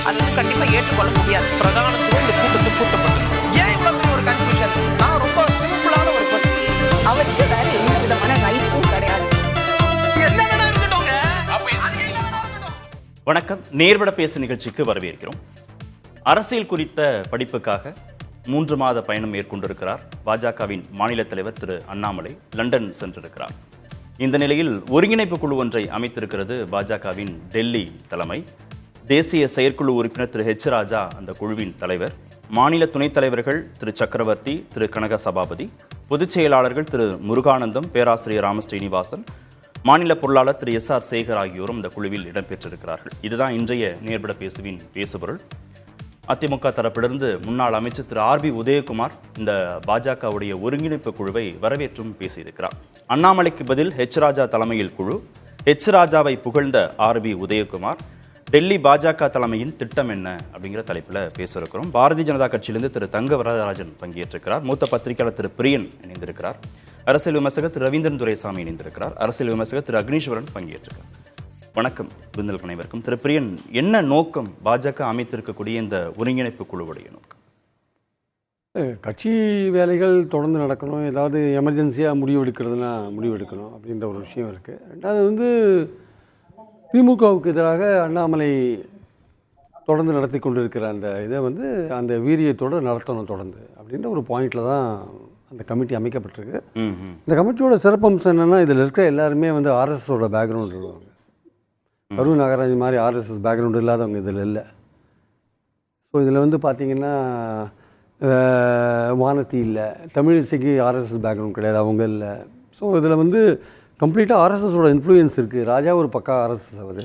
அது வந்து கண்டிப்பாக ஏற்றுக்கொள்ள முடியாது. பிரதானத்துவம் இந்த கூட்டத்துக்கு கூட்டப்பட்டது. ஏன் இவ்வளோ பெரிய ஒரு கன்ஃபியூஷன்? நான் ரொம்ப சிம்பிளான ஒரு பர்சன். அவருக்கு வேற எந்த விதமான ரைட்ஸும் கிடையாது. வணக்கம். நேர்பட பேசு நிகழ்ச்சிக்கு வரவேற்கிறோம். அரசியல் குறித்த படிப்புக்காக 3 மாத பயணம் மேற்கொண்டிருக்கிறார் பாஜகவின் மாநில தலைவர் திரு அண்ணாமலை. லண்டன் சென்றிருக்கிறார். இந்த நிலையில் ஒருங்கிணைப்பு குழு ஒன்றை அமைத்திருக்கிறது பாஜகவின் டெல்லி தலைமை. தேசிய செயற்குழு உறுப்பினர் திரு ஹெச் ராஜா அந்த குழுவின் தலைவர். மாநில துணைத் தலைவர்கள் திரு சக்கரவர்த்தி, திரு கனக சபாபதி, பொதுச் செயலாளர்கள் திரு முருகானந்தம், பேராசிரியர் ராம ஸ்ரீனிவாசன், மாநில பொருளாளர் திரு எஸ் ஆர் சேகர் ஆகியோரும் இந்த குழுவில் இடம்பெற்றிருக்கிறார்கள். இதுதான் இன்றைய நேர்பட பேசுவின் பேசுபொருள். அதிமுக தரப்பிலிருந்து முன்னாள் அமைச்சர் திரு ஆர் பி உதயகுமார் இந்த பாஜகவுடைய ஒருங்கிணைப்பு குழுவை வரவேற்றும் பேசியிருக்கிறார். அண்ணாமலைக்கு பதில் ஹெச் ராஜா தலைமையில் குழு. ஹெச் ராஜாவை புகழ்ந்த ஆர் பி உதயகுமார் டெல்லி பாஜக தலைமையின் திட்டம் என்ன அப்படிங்கிற தலைப்பில் பேசியிருக்கிறோம். பாரதிய ஜனதா கட்சியிலிருந்து திரு தங்க வரதராஜன் பங்கேற்றிருக்கிறார். மூத்த பத்திரிகையாளர் திரு பிரியன் இணைந்திருக்கிறார். அரசியல் விமர்சகர் திரு ரவீந்திரன் துரைசாமி இணைந்திருக்கிறார். அரசியல் விமர்சகர் திரு அக்னீஸ்வரன் பங்கேற்றிருக்கிறார். வணக்கம் விருந்தில் அனைவருக்கும். திரு பிரியன், என்ன நோக்கம் பாஜக அமைத்திருக்கக்கூடிய இந்த ஒருங்கிணைப்பு குழுவுடைய நோக்கம்? கட்சி வேலைகள் தொடர்ந்து நடக்கணும், ஏதாவது எமர்ஜென்சியாக முடிவெடுக்கிறதுனா முடிவெடுக்கணும் அப்படின்ற ஒரு விஷயம் இருக்குது. ரெண்டாவது திமுகவுக்கு எதிராக அண்ணாமலை தொடர்ந்து நடத்தி கொண்டிருக்கிற அந்த இதை அந்த வீரியத்தோடு நடத்தணும் தொடர்ந்து அப்படின்ற ஒரு பாயிண்டில் தான் அந்த கமிட்டி அமைக்கப்பட்டிருக்கு. இந்த கமிட்டியோட சிறப்பம்சம் என்னென்னா, இதில் இருக்கிற எல்லாருமே ஆர்எஸ்எஸோட பேக்ரவுண்ட் இருவாங்க. கரூர் நாகராஜ் மாதிரி ஆர்எஸ்எஸ் பேக்ரவுண்டு இல்லாதவங்க இதில் இல்லை. ஸோ இதில் பார்த்தீங்கன்னா வானதி இல்லை, தமிழிசைக்கு ஆர்எஸ்எஸ் பேக்ரவுண்ட் கிடையாது, அவங்க இல்லை. ஸோ இதில் கம்ப்ளீட்டாக ஆர்எஸ்எஸோட இன்ஃப்ளூயன்ஸ் இருக்குது. ராஜா ஒரு பக்கா ஆர்எஸ்எஸ் அவர்.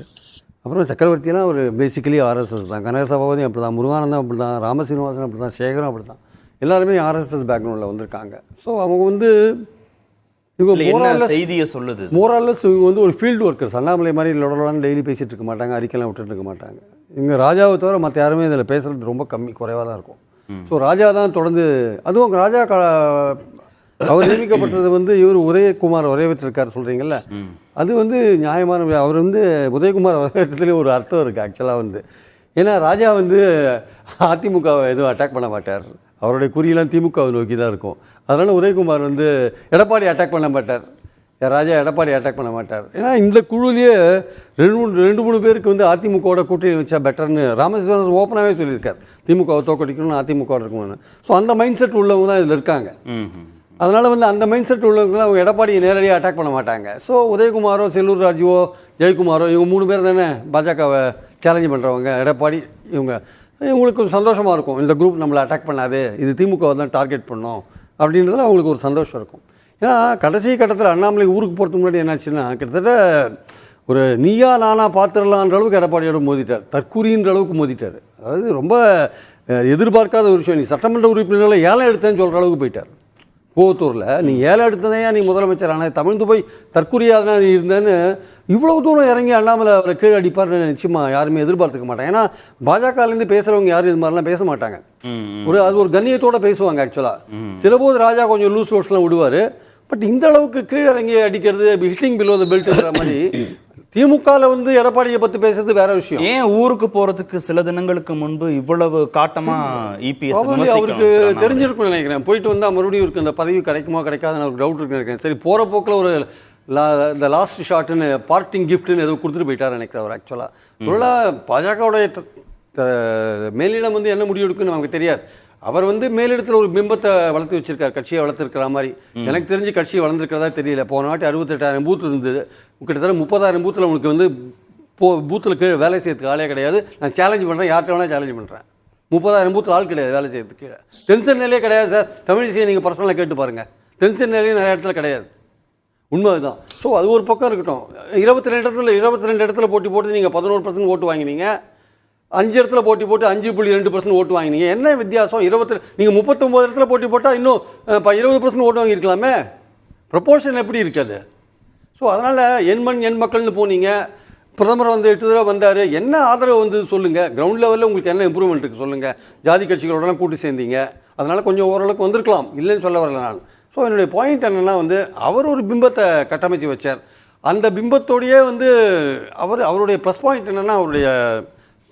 அப்புறம் சக்கரவர்த்தியெலாம் ஒரு பேசிக்கலி ஆர்எஸ்எஸ் தான். கனக சபாபதி அப்படி தான், முருகானந்தம் அப்படி தான், ராமசீனிவாசன் அப்படி தான், சேகரம் அப்படி தான். எல்லாருமே ஆர்எஸ்எஸ் பேக்ரவுண்டில் வந்திருக்காங்க. ஸோ அவங்க இவங்க செய்தியை சொல்லுது மோரல்லஸ் இவங்க ஒரு ஃபீல்டு ஒர்க்கர்ஸ். அண்ணாமலை மாதிரி லொடலான்னு டெய்லி பேசிகிட்டு இருக்க மாட்டாங்க, அறிக்கைலாம் விட்டுட்டு இருக்க மாட்டாங்க. இங்கே ராஜாவை தவிர மற்ற யாருமே இதில் பேசுகிறது ரொம்ப குறைவாக தான் இருக்கும். ஸோ ராஜா தான் தொடர்ந்து, அதுவும் ராஜா அவர் நியமிக்கப்பட்டது இவர் உதயகுமார் வரவேற்றிருக்கார் சொல்கிறீங்கல்ல, அது நியாயமான. அவர் உதயகுமார் வரவேற்றதுலேயே ஒரு அர்த்தம் இருக்குது ஆக்சுவலாக. ஏன்னா ராஜா அதிமுகவை எதுவும் அட்டாக் பண்ண மாட்டார். அவருடைய குறியெல்லாம் திமுகவை நோக்கி தான் இருக்கும். அதனால் உதயகுமார் எடப்பாடி அட்டாக் பண்ண மாட்டார். ராஜா எடப்பாடி அட்டாக் பண்ண மாட்டார். ஏன்னா இந்த குழுலேயே 2-3 பேருக்கு அதிமுகவோட கூட்டணி வச்சா பெட்டர்னு ராமசீனிவாசன் ஓப்பனாகவே சொல்லியிருக்கார். திமுகவை தோக்கடிக்கணும்னு அதிமுக இருக்கணும்னு. ஸோ அந்த மைண்ட் செட் உள்ளவங்க தான் இதில் இருக்காங்க. அதனால் அந்த மைண்ட் செட் உள்ளவங்களாம் அவங்க எடப்பாடியை நேரடியாக அட்டாக் பண்ண மாட்டாங்க. ஸோ உதயகுமாரோ, செல்லூர் ராஜுவோ, ஜெயக்குமாரோ, இவங்க 3 பேர் தானே பாஜகவை சேலஞ்சு பண்ணுறவங்க. எடப்பாடி இவங்களுக்கு கொஞ்சம் சந்தோஷமாக இருக்கும், இந்த குரூப் நம்மளை அட்டாக் பண்ணாது, இது திமுகவை தான் டார்கெட் பண்ணோம் அப்படின்றதுல அவங்களுக்கு ஒரு சந்தோஷம் இருக்கும். ஏன்னா கடைசி கட்டத்தில் அண்ணாமலை ஊருக்கு போகிறதுக்கு முன்னாடி என்னாச்சுன்னா, கிட்டத்தட்ட ஒரு நீயா நானா பார்த்துடலான்ற அளவுக்கு எடப்பாடியோட மோதிட்டார், தற்கூரின்ற அளவுக்கு மோதிட்டார். அதாவது ரொம்ப எதிர்பார்க்காத ஒரு விஷயம். நீ சட்டமன்ற உறுப்பினர்களை ஏலம் எடுத்தேன்னு சொல்கிற அளவுக்கு போயிட்டார். கோவத்தூரில் நீ ஏலம் எடுத்ததையா நீ முதலமைச்சர் ஆனால் தமிழ்ந்து போய் தற்கொலையாக நீ இருந்தேன்னு இவ்வளவு தூரம் இறங்கி அண்ணாமலை அவரை கீழே அடிப்பார்னு நிச்சயமாக யாருமே எதிர்பார்த்துக்க மாட்டாங்க. ஏன்னா பாஜகலேருந்து பேசுகிறவங்க யாரும் இது மாதிரிலாம் பேச மாட்டாங்க. அது ஒரு கண்ணியத்தோடு பேசுவாங்க ஆக்சுவலாக. சிலபோது ராஜா கொஞ்சம் லூஸ் ரோட்ஸ்லாம் விடுவார். பட் இந்த அளவுக்கு கீழே இறங்கி அடிக்கிறது, ஹிட்டிங் பிலோ த பெல்ட்ங்கிற மாதிரி திமுகவில் எடப்பாடியை பற்றி பேசுறது வேற விஷயம். ஏன் ஊருக்கு போகிறதுக்கு சில தினங்களுக்கு முன்பு இவ்வளவு காட்டமாக இபிஎஸ் அவருக்கு தெரிஞ்சிருக்கும்னு நினைக்கிறேன். போயிட்டு வந்தால் மறுபடியும் இருக்கு அந்த பதவி கிடைக்குமா கிடைக்காதுன்னு அவருக்கு டவுட் இருக்குன்னு நினைக்கிறேன். சரி, போகிற போக்கில் ஒரு இந்த லாஸ்ட் ஷாட்டுன்னு பார்ட்டிங் கிஃப்ட்டுன்னு ஏதோ கொடுத்துட்டு போயிட்டார் நினைக்கிறேன் அவர். ஆக்சுவலாக ஒருவேளை பாஜகவுடைய மேலிடம் என்ன முடிவு எடுக்குன்னு நமக்கு தெரியாது. அவர் மேலிடத்தில் ஒரு பிம்பத்தை வளர்த்து வச்சிருக்கார், கட்சியை வளர்த்துருக்கிற மாதிரி. எனக்கு தெரிஞ்சு கட்சியை வளர்ந்துருக்கிறதா தெரியல. போன வாட்டி 68,000 பூத்து இருந்தது. கிட்டத்தட்ட 30,000 பூத்தில் உனக்கு பூத்தில் கீழே வேலை செய்யறதுக்கு ஆளே கிடையாது. நான் சேலஞ்ச் பண்ணுறேன், யார்கிட்ட வேணால் சேலஞ்ச் பண்ணுறேன். 30,000 பூத்தில் ஆள் கிடையாது வேலை செய்யறதுக்கு கீழே. டென்ஷன் நிலையே கிடையாது சார். தமிழிசையை நீங்கள் பர்சனலாக கேட்டு பாருங்கள், டென்ஷன் நிலையும் நிறைய இடத்துல கிடையாது. உண்மை அதுதான். ஸோ அது ஒரு பக்கம் இருக்கட்டும். 22 இடத்துல போட்டி போட்டு நீங்கள் 11% ஓட்டு வாங்கினீங்க. 5 இடத்துல போட்டி போட்டு 5.2% ஓட்டு வாங்கினீங்க. என்ன வித்தியாசம்? நீங்கள் 39 இடத்துல போட்டி போட்டால் இன்னும் 20% ஓட்டு வாங்கியிருக்கலாமே. ப்ரொபோர்ஷன் எப்படி இருக்காது? ஸோ அதனால் எண் மக்கள்னு போனீங்க. பிரதமர் 8 தடவை வந்தார். என்ன ஆதரவு சொல்லுங்கள். கிரவுண்ட் லெவலில் உங்களுக்கு என்ன இம்ப்ரூவ்மெண்ட் இருக்குது சொல்லுங்கள். ஜாதி கட்சிகளோடலாம் கூட்டி சேர்ந்தீங்க, அதனால் கொஞ்சம் ஓரளவுக்கு வந்திருக்கலாம், இல்லைன்னு சொல்ல வரல நான். ஸோ என்னுடைய பாயிண்ட் என்னென்னா அவர் ஒரு பிம்பத்தை கட்டமைச்சு வச்சார். அந்த பிம்பத்தோடையே அவருடைய ப்ளஸ் பாயிண்ட் என்னென்னா அவருடைய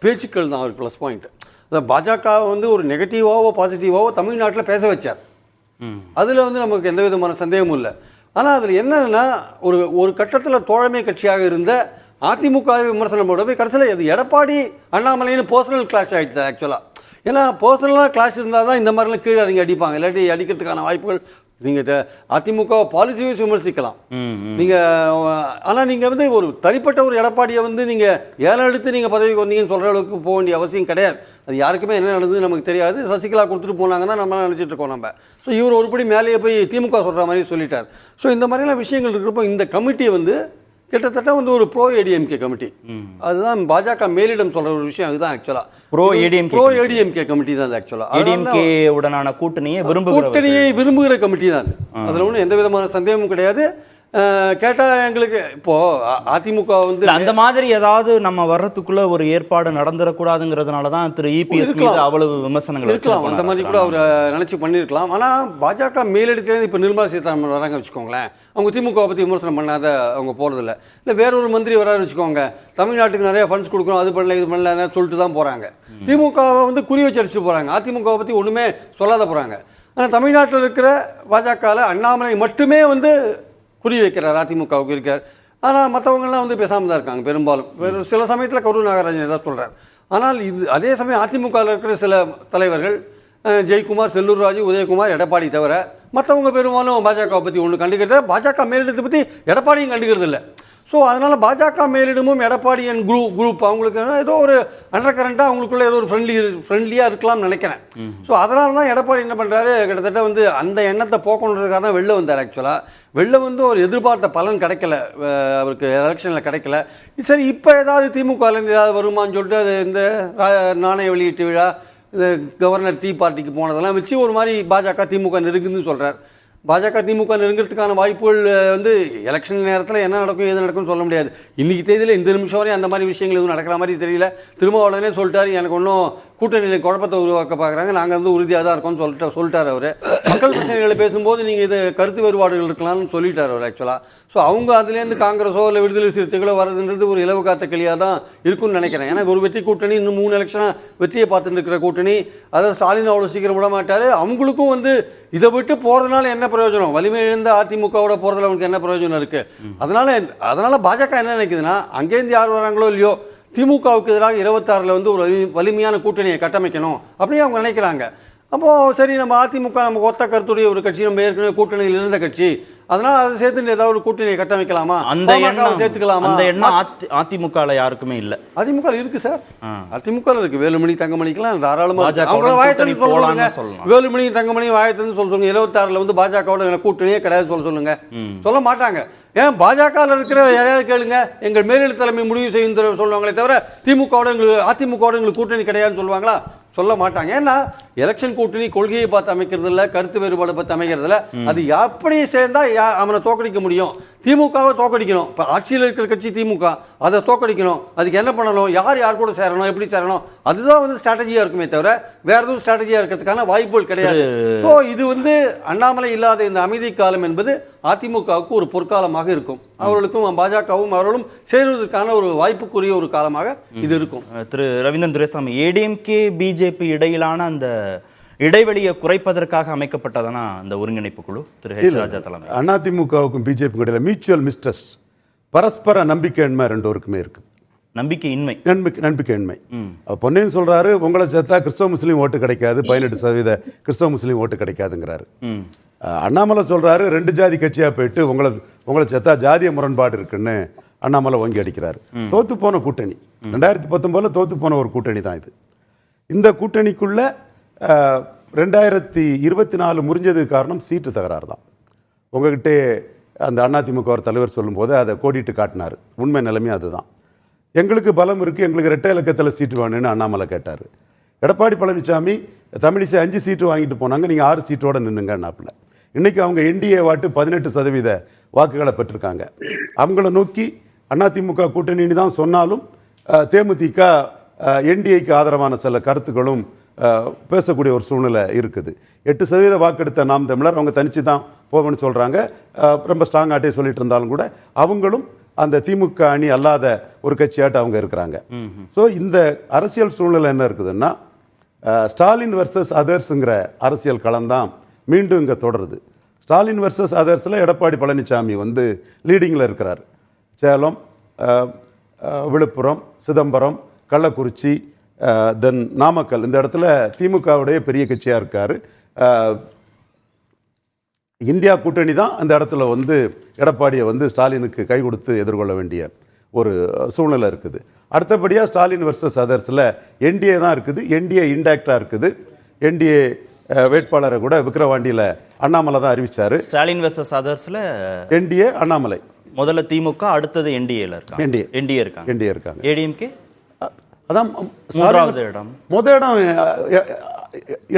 பேச்சுக்கள் தான் அவர் ப்ளஸ் பாயிண்ட். அதாவது பாஜக வந்து ஒரு நெகட்டிவாவோ பாசிட்டிவாவோ தமிழ்நாட்டில் பேச வச்சார். அதில் வந்து நமக்கு எந்த விதமான சந்தேகமும் இல்லை. ஆனால் அதில் என்னன்னா ஒரு கட்டத்தில் தோழமை கட்சியாக இருந்த அதிமுக விமர்சனம் போட போய் கடைசியில் அது எடப்பாடி அண்ணாமலைன்னு பர்சனல் கிளாஷ் ஆகிடுது ஆக்சுவலாக. ஏன்னா பர்சனலாக கிளாஷ் இருந்தால் தான் இந்த மாதிரிலாம் கீழே அவங்க அடிப்பாங்க, இல்லாட்டி அடிக்கிறதுக்கான வாய்ப்புகள். நீங்கள் அதிமுக பாலிசியை விமர்சிக்கலாம் நீங்கள், ஆனால் நீங்கள் வந்து ஒரு தனிப்பட்ட ஒரு எடப்பாடியை வந்து நீங்கள் ஏலம் எடுத்து நீங்கள் பதவிக்கு வந்தீங்கன்னு சொல்கிற அளவுக்கு போக வேண்டிய அவசியம் கிடையாது. அது யாருக்குமே என்ன நடந்தது நமக்கு தெரியாது. சசிகலா கொடுத்துட்டு போனாங்க தான் நம்ம நினச்சிட்டு இருக்கோம் நம்ம. ஸோ இவர் ஒருபடி மேலேயே போய் திமுக சொல்கிற மாதிரி சொல்லிட்டார். ஸோ இந்த மாதிரிலாம் விஷயங்கள் இருக்கிறப்போ இந்த கமிட்டி வந்து கிட்டத்தட்ட வந்து ஒரு ப்ரோ ஏடிஎம்கே கமிட்டி. அதுதான் பாஜக மேலிடம் சொல்கிற ஒரு விஷயம். அதுதான் ஆக்சுவலாக ப்ரோ ஏடிஎம்கே கமிட்டி தான். அது ஆக்சுவலாக ஏடிஎம்கே உடனான கூட்டணியை விரும்புகிற கமிட்டி தான் அது. அதில் ஒன்றும் எந்த விதமான சந்தேகமும் கிடையாது. கேட்டால் எங்களுக்கு இப்போது அதிமுக வந்து அந்த மாதிரி ஏதாவது நம்ம வர்றதுக்குள்ள ஒரு ஏற்பாடு நடந்துடக்கூடாதுங்கிறதுனால தான் திரு இபிஎஸ் மீது அவ்வளவு விமர்சனங்கள் இருக்கலாம். அந்த மாதிரி கூட அவர் நினச்சி பண்ணியிருக்கலாம். ஆனால் பாஜக மேலிடத்துலேருந்து இப்போ நிர்மலா சீதாராமன் வராங்க வச்சுக்கோங்களேன், அவங்க திமுக பற்றி விமர்சனம் பண்ணாத அவங்க போகிறதில்ல. இல்லை வேற ஒரு மந்திரி வராரு வச்சுக்கோங்க, தமிழ்நாட்டுக்கு நிறைய ஃபண்ட்ஸ் கொடுக்குறோம், அது பண்ணல இது பண்ணல சொல்லிட்டு தான் போகிறாங்க. திமுகவை வந்து குறி வச்சு அடிச்சுட்டு போகிறாங்க, அதிமுகவை பற்றி ஒன்றுமே சொல்லாத போகிறாங்க. ஆனால் தமிழ்நாட்டில் இருக்கிற பாஜகவில் அண்ணாமலை மட்டுமே வந்து குறி வைக்கிறார், அதிமுகவுக்கு இருக்கார். ஆனால் மற்றவங்கள்லாம் வந்து பேசாமல் தான் இருக்காங்க பெரும்பாலும். சில சமயத்தில் கரூர் நாகராஜன் ஏதாவது சொல்கிறார். ஆனால் இது அதே சமயம் அதிமுகவில் இருக்கிற சில தலைவர்கள் ஜெயக்குமார், செல்லூர் ராஜு, உதயகுமார், எடப்பாடி தவிர மற்றவங்க பெரும்பாலும் பாஜகவை பற்றி ஒன்று கண்டுக்கிறது. பாஜக மேலிடத்தை பற்றி எடப்பாடியும் கண்டுக்கிறது இல்லை. ஸோ அதனால் பாஜக மேலிடமும் எடப்பாடியன் குரூப் அவங்களுக்கு ஏதோ ஒரு அண்டர் கரண்ட்டாக அவங்களுக்குள்ள ஏதோ ஒரு ஃப்ரெண்ட்லியாக இருக்கலாம்னு நினைக்கிறேன். ஸோ அதனால தான் எடப்பாடி என்ன பண்ணுறாரு, கிட்டத்தட்ட வந்து அந்த எண்ணத்தை போக்கணுன்றதுக்காக தான் வெளில வந்தார். ஆக்சுவலாக வெளில வந்து ஒரு எதிர்பார்த்த பலன் கிடைக்கல, அவருக்கு எலெக்ஷனில் கிடைக்கல. சரி இப்போ ஏதாவது திமுகலேருந்து ஏதாவது வருமானு சொல்லிட்டு அது இந்த நாணய வெளியீட்டு விழா, இந்த கவர்னர் டீ பார்ட்டிக்கு போனதெல்லாம் வச்சு ஒரு மாதிரி பாஜக திமுக நெருங்குதுன்னு சொல்கிறார். பாஜக திமுக நெருங்கிறதுக்கான வாய்ப்புகள் வந்து எலெக்ஷன் நேரத்தில் என்ன நடக்கும் ஏது நடக்கும்னு சொல்ல முடியாது. இன்றைக்கி தேதியில் இந்த நிமிஷம் வரையும் அந்த மாதிரி விஷயங்கள் எதுவும் நடக்கிற மாதிரி தெரியல. திரும்ப உடனே சொல்லிட்டாரு, எனக்கு ஒன்றும் கூட்டணியில் குழப்பத்தை உருவாக்க பார்க்குறாங்க, நாங்கள் வந்து உறுதியாக தான் இருக்கோம்னு சொல்லிட்டார் அவர். மக்கள் பிரச்சனைகளை பேசும்போது நீங்கள் இது கருத்து வேறுபாடுகள் இருக்கலாம்னு சொல்லிட்டார் அவர் ஆக்சுவலாக. ஸோ அவங்க அதுலேருந்து காங்கிரஸோ இல்லை விடுதலை சிறுத்தைகளோ வரதுன்றது ஒரு இலவு காத்த கிளியாக தான் இருக்கும்னு நினைக்கிறேன். ஏன்னா ஒரு வெற்றி கூட்டணி, இன்னும் 3 எலெக்ஷனாக வெற்றியை பார்த்துட்டு இருக்கிற கூட்டணி, அதை ஸ்டாலின் அவ்வளோ சீக்கிரம் விட மாட்டார். அவங்களுக்கும் வந்து இதை விட்டு போகிறதுனால என்ன பிரயோஜனம், வலிமை இழந்த அதிமுகவோட போகிறதுல அவங்களுக்கு என்ன பிரயோஜனம் இருக்குது. அதனால் பாஜக என்ன நினைக்குதுன்னா, அங்கேருந்து யார் வராங்களோ இல்லையோ திமுகவுக்கு எதிராக 26 வந்து ஒரு வலிமையான கூட்டணியை கட்டமைக்கணும் அப்படின்னு அவங்க நினைக்கிறாங்க. அப்போது சரி, நம்ம அதிமுக நம்ம ஒத்த கருத்துடைய ஒரு கட்சி, நம்ம ஏற்கனவே கூட்டணியில் இருந்த கட்சி, அதனால் அதை சேர்த்து ஏதாவது ஒரு கூட்டணியை கட்டமைக்கலாமா, அந்த எண்ணம் சேர்த்துக்கலாமா, அந்த எண்ணம் அதிமுகவில் யாருக்குமே இல்லை. அதிமுக இருக்குது சார், அதிமுக இருக்குது. வேலுமணி தங்கமணிக்கெல்லாம் தாராளமாக அவங்கள வாயத்தன்னு சொல்லுவாங்க. வேலுமணி தங்கமணி வாயத்தன்னு சொல்லுங்க. 26 வந்து பாஜகவோட கூட்டணியே கிடையாது சொல்லுங்க, சொல்ல மாட்டாங்க. ஏன் பாஜகவில் இருக்கிற யாரையாவது கேளுங்க, எங்கள் மேலிட தலைமை முடிவு செய்யும் சொல்லுவாங்களே தவிர அதிமுகவோட எங்களுக்கு கூட்டணி கிடையாதுன்னு சொல்லுவாங்களா? சொல்ல மாட்டாங்க. ஏன்னா எலெக்ஷன் கூட்டணி கொள்கையை பார்த்து அமைக்கிறது இல்லை, கருத்து வேறுபாடு பார்த்து அமைக்கிறது இல்லை. அது எப்படி சேர்ந்தா அவனை தோக்கடிக்க முடியும்? திமுகவை தோக்கடிக்கணும். இப்போ ஆட்சியில் இருக்கிற கட்சி திமுக, அதை தோக்கடிக்கணும். அதுக்கு என்ன பண்ணணும், யார் கூட சேரணும், எப்படி சேரணும், அதுதான் வந்து ஸ்ட்ராட்டஜியாக இருக்குமே தவிர வேற எதுவும் ஸ்ட்ராட்டஜியாக இருக்கிறதுக்கான வாய்ப்புகள் கிடையாது. ஸோ இது வந்து அண்ணாமலை இல்லாத இந்த அமைதி காலம் என்பது அதிமுகவுக்கு ஒரு பொற்காலமாக இருக்கும். அவர்களுக்கும் பாஜகவும் அவர்களும் சேருவதற்கான ஒரு வாய்ப்புக்குரிய ஒரு காலமாக இது இருக்கும். திரு ரவீந்திரன் துரைசாமி, ஏடிஎம்கே பிஜேபி இடையிலான அந்த இடைவெளியை குறைப்பதற்காக அமைக்கப்பட்டதானா அந்த ஒருங்கிணைப்பு குழு திரு ஹெச் ராஜா தலைமை? அதிமுகவுக்கும் பிஜேபிக்கும் இடையில மியூச்சுவல் மிஸ்ட்ரஸ்ட், பரஸ்பர நம்பிக்கையின்மை ரெண்டோருக்குமே இருக்குது. நம்பிக்கையின்மை. பொன்னையும் சொல்றாரு, உங்களை சேர்த்தா கிறிஸ்தவ முஸ்லீம் ஓட்டு கிடைக்காது, 18% கிறிஸ்தவ முஸ்லீம் ஓட்டு கிடைக்காதுங்கிறாரு. அண்ணாமலை சொல்றாரு, 2 ஜாதி கட்சியா போயிட்டு உங்களை சேர்த்தா ஜாதிய முரண்பாடு இருக்குன்னு அண்ணாமலை வங்கி அடிக்கிறாரு. தோத்து போன கூட்டணி, 2019 தோத்து போன ஒரு கூட்டணி தான் இது. இந்த கூட்டணிக்குள்ள 2024 முறிஞ்சதுக்கு காரணம் சீட்டு தகராறு தான். உங்ககிட்ட அந்த அதிமுக ஒரு தலைவர் சொல்லும்போது அதை கோடிட்டு காட்டினார். உண்மை நிலைமையும் அதுதான். எங்களுக்கு பலம் இருக்குது, எங்களுக்கு 2 இலக்கத்தில் சீட்டு வேணும்னு அண்ணாமலை கேட்டார். எடப்பாடி பழனிசாமி தமிழிசை 5 சீட்டு வாங்கிட்டு போனாங்க, நீங்கள் 6 சீட்டோடு நின்னுங்கன்னாப்புல. இன்றைக்கி அவங்க என்டிஏ வாட்டு 18% வாக்குகளை பெற்றிருக்காங்க. அவங்கள நோக்கி அதிமுக கூட்டணின்னு தான் சொன்னாலும் தேமுதிக என்டிஏக்கு ஆதரவான சில கருத்துக்களும் பேசக்கூடிய ஒரு சூழ்நிலை இருக்குது. 8% வாக்கெடுத்த நாம் தமிழர் அவங்க தனிச்சு தான் போவேன்னு சொல்கிறாங்க. ரொம்ப ஸ்ட்ராங்காகட்டே சொல்லிட்டு இருந்தாலும் கூட அவங்களும் அந்த திமுக அணி அல்லாத ஒரு கட்சியாட்டு அவங்க இருக்கிறாங்க. ஸோ இந்த அரசியல் சூழ்நிலை என்ன இருக்குதுன்னா ஸ்டாலின் வர்சஸ் அதர்ஸுங்கிற அரசியல் களம்தான் மீண்டும் இங்கே தொடருது. ஸ்டாலின் வர்சஸ் அதர்ஸில் எடப்பாடி பழனிசாமி வந்து லீடிங்கில் இருக்கிறார். சேலம், விழுப்புரம், சிதம்பரம், கள்ளக்குறிச்சி, தென் நாமக்கல், இந்த இடத்துல திமுகவுடைய பெரிய கட்சியாக இருக்கார். இந்தியா கூட்டணி தான் அந்த இடத்துல வந்து எடப்பாடியை வந்து ஸ்டாலினுக்கு கை கொடுத்து எதிர்கொள்ள வேண்டிய ஒரு சூழ்நிலை இருக்குது. அடுத்தபடியாக ஸ்டாலின் வர்சஸ் அதர்ஸில் என்டிஏ தான் இருக்குது. என்டிஏ இன்டாக்டாக இருக்குது. என்டிஏ வேட்பாளரை கூட விக்கிரவாண்டியில் அண்ணாமலை தான் அறிவிச்சார். ஸ்டாலின் வர்சஸ் அதர்ஸில் என்டிஏ அண்ணாமலை, முதல்ல திமுக, அடுத்தது என்டிஏல இருக்காங்க. என்டிஏ இருக்காங்க. ஏடிஎம்கே அதான் மூன்றாவது இடம். முதல் இடம்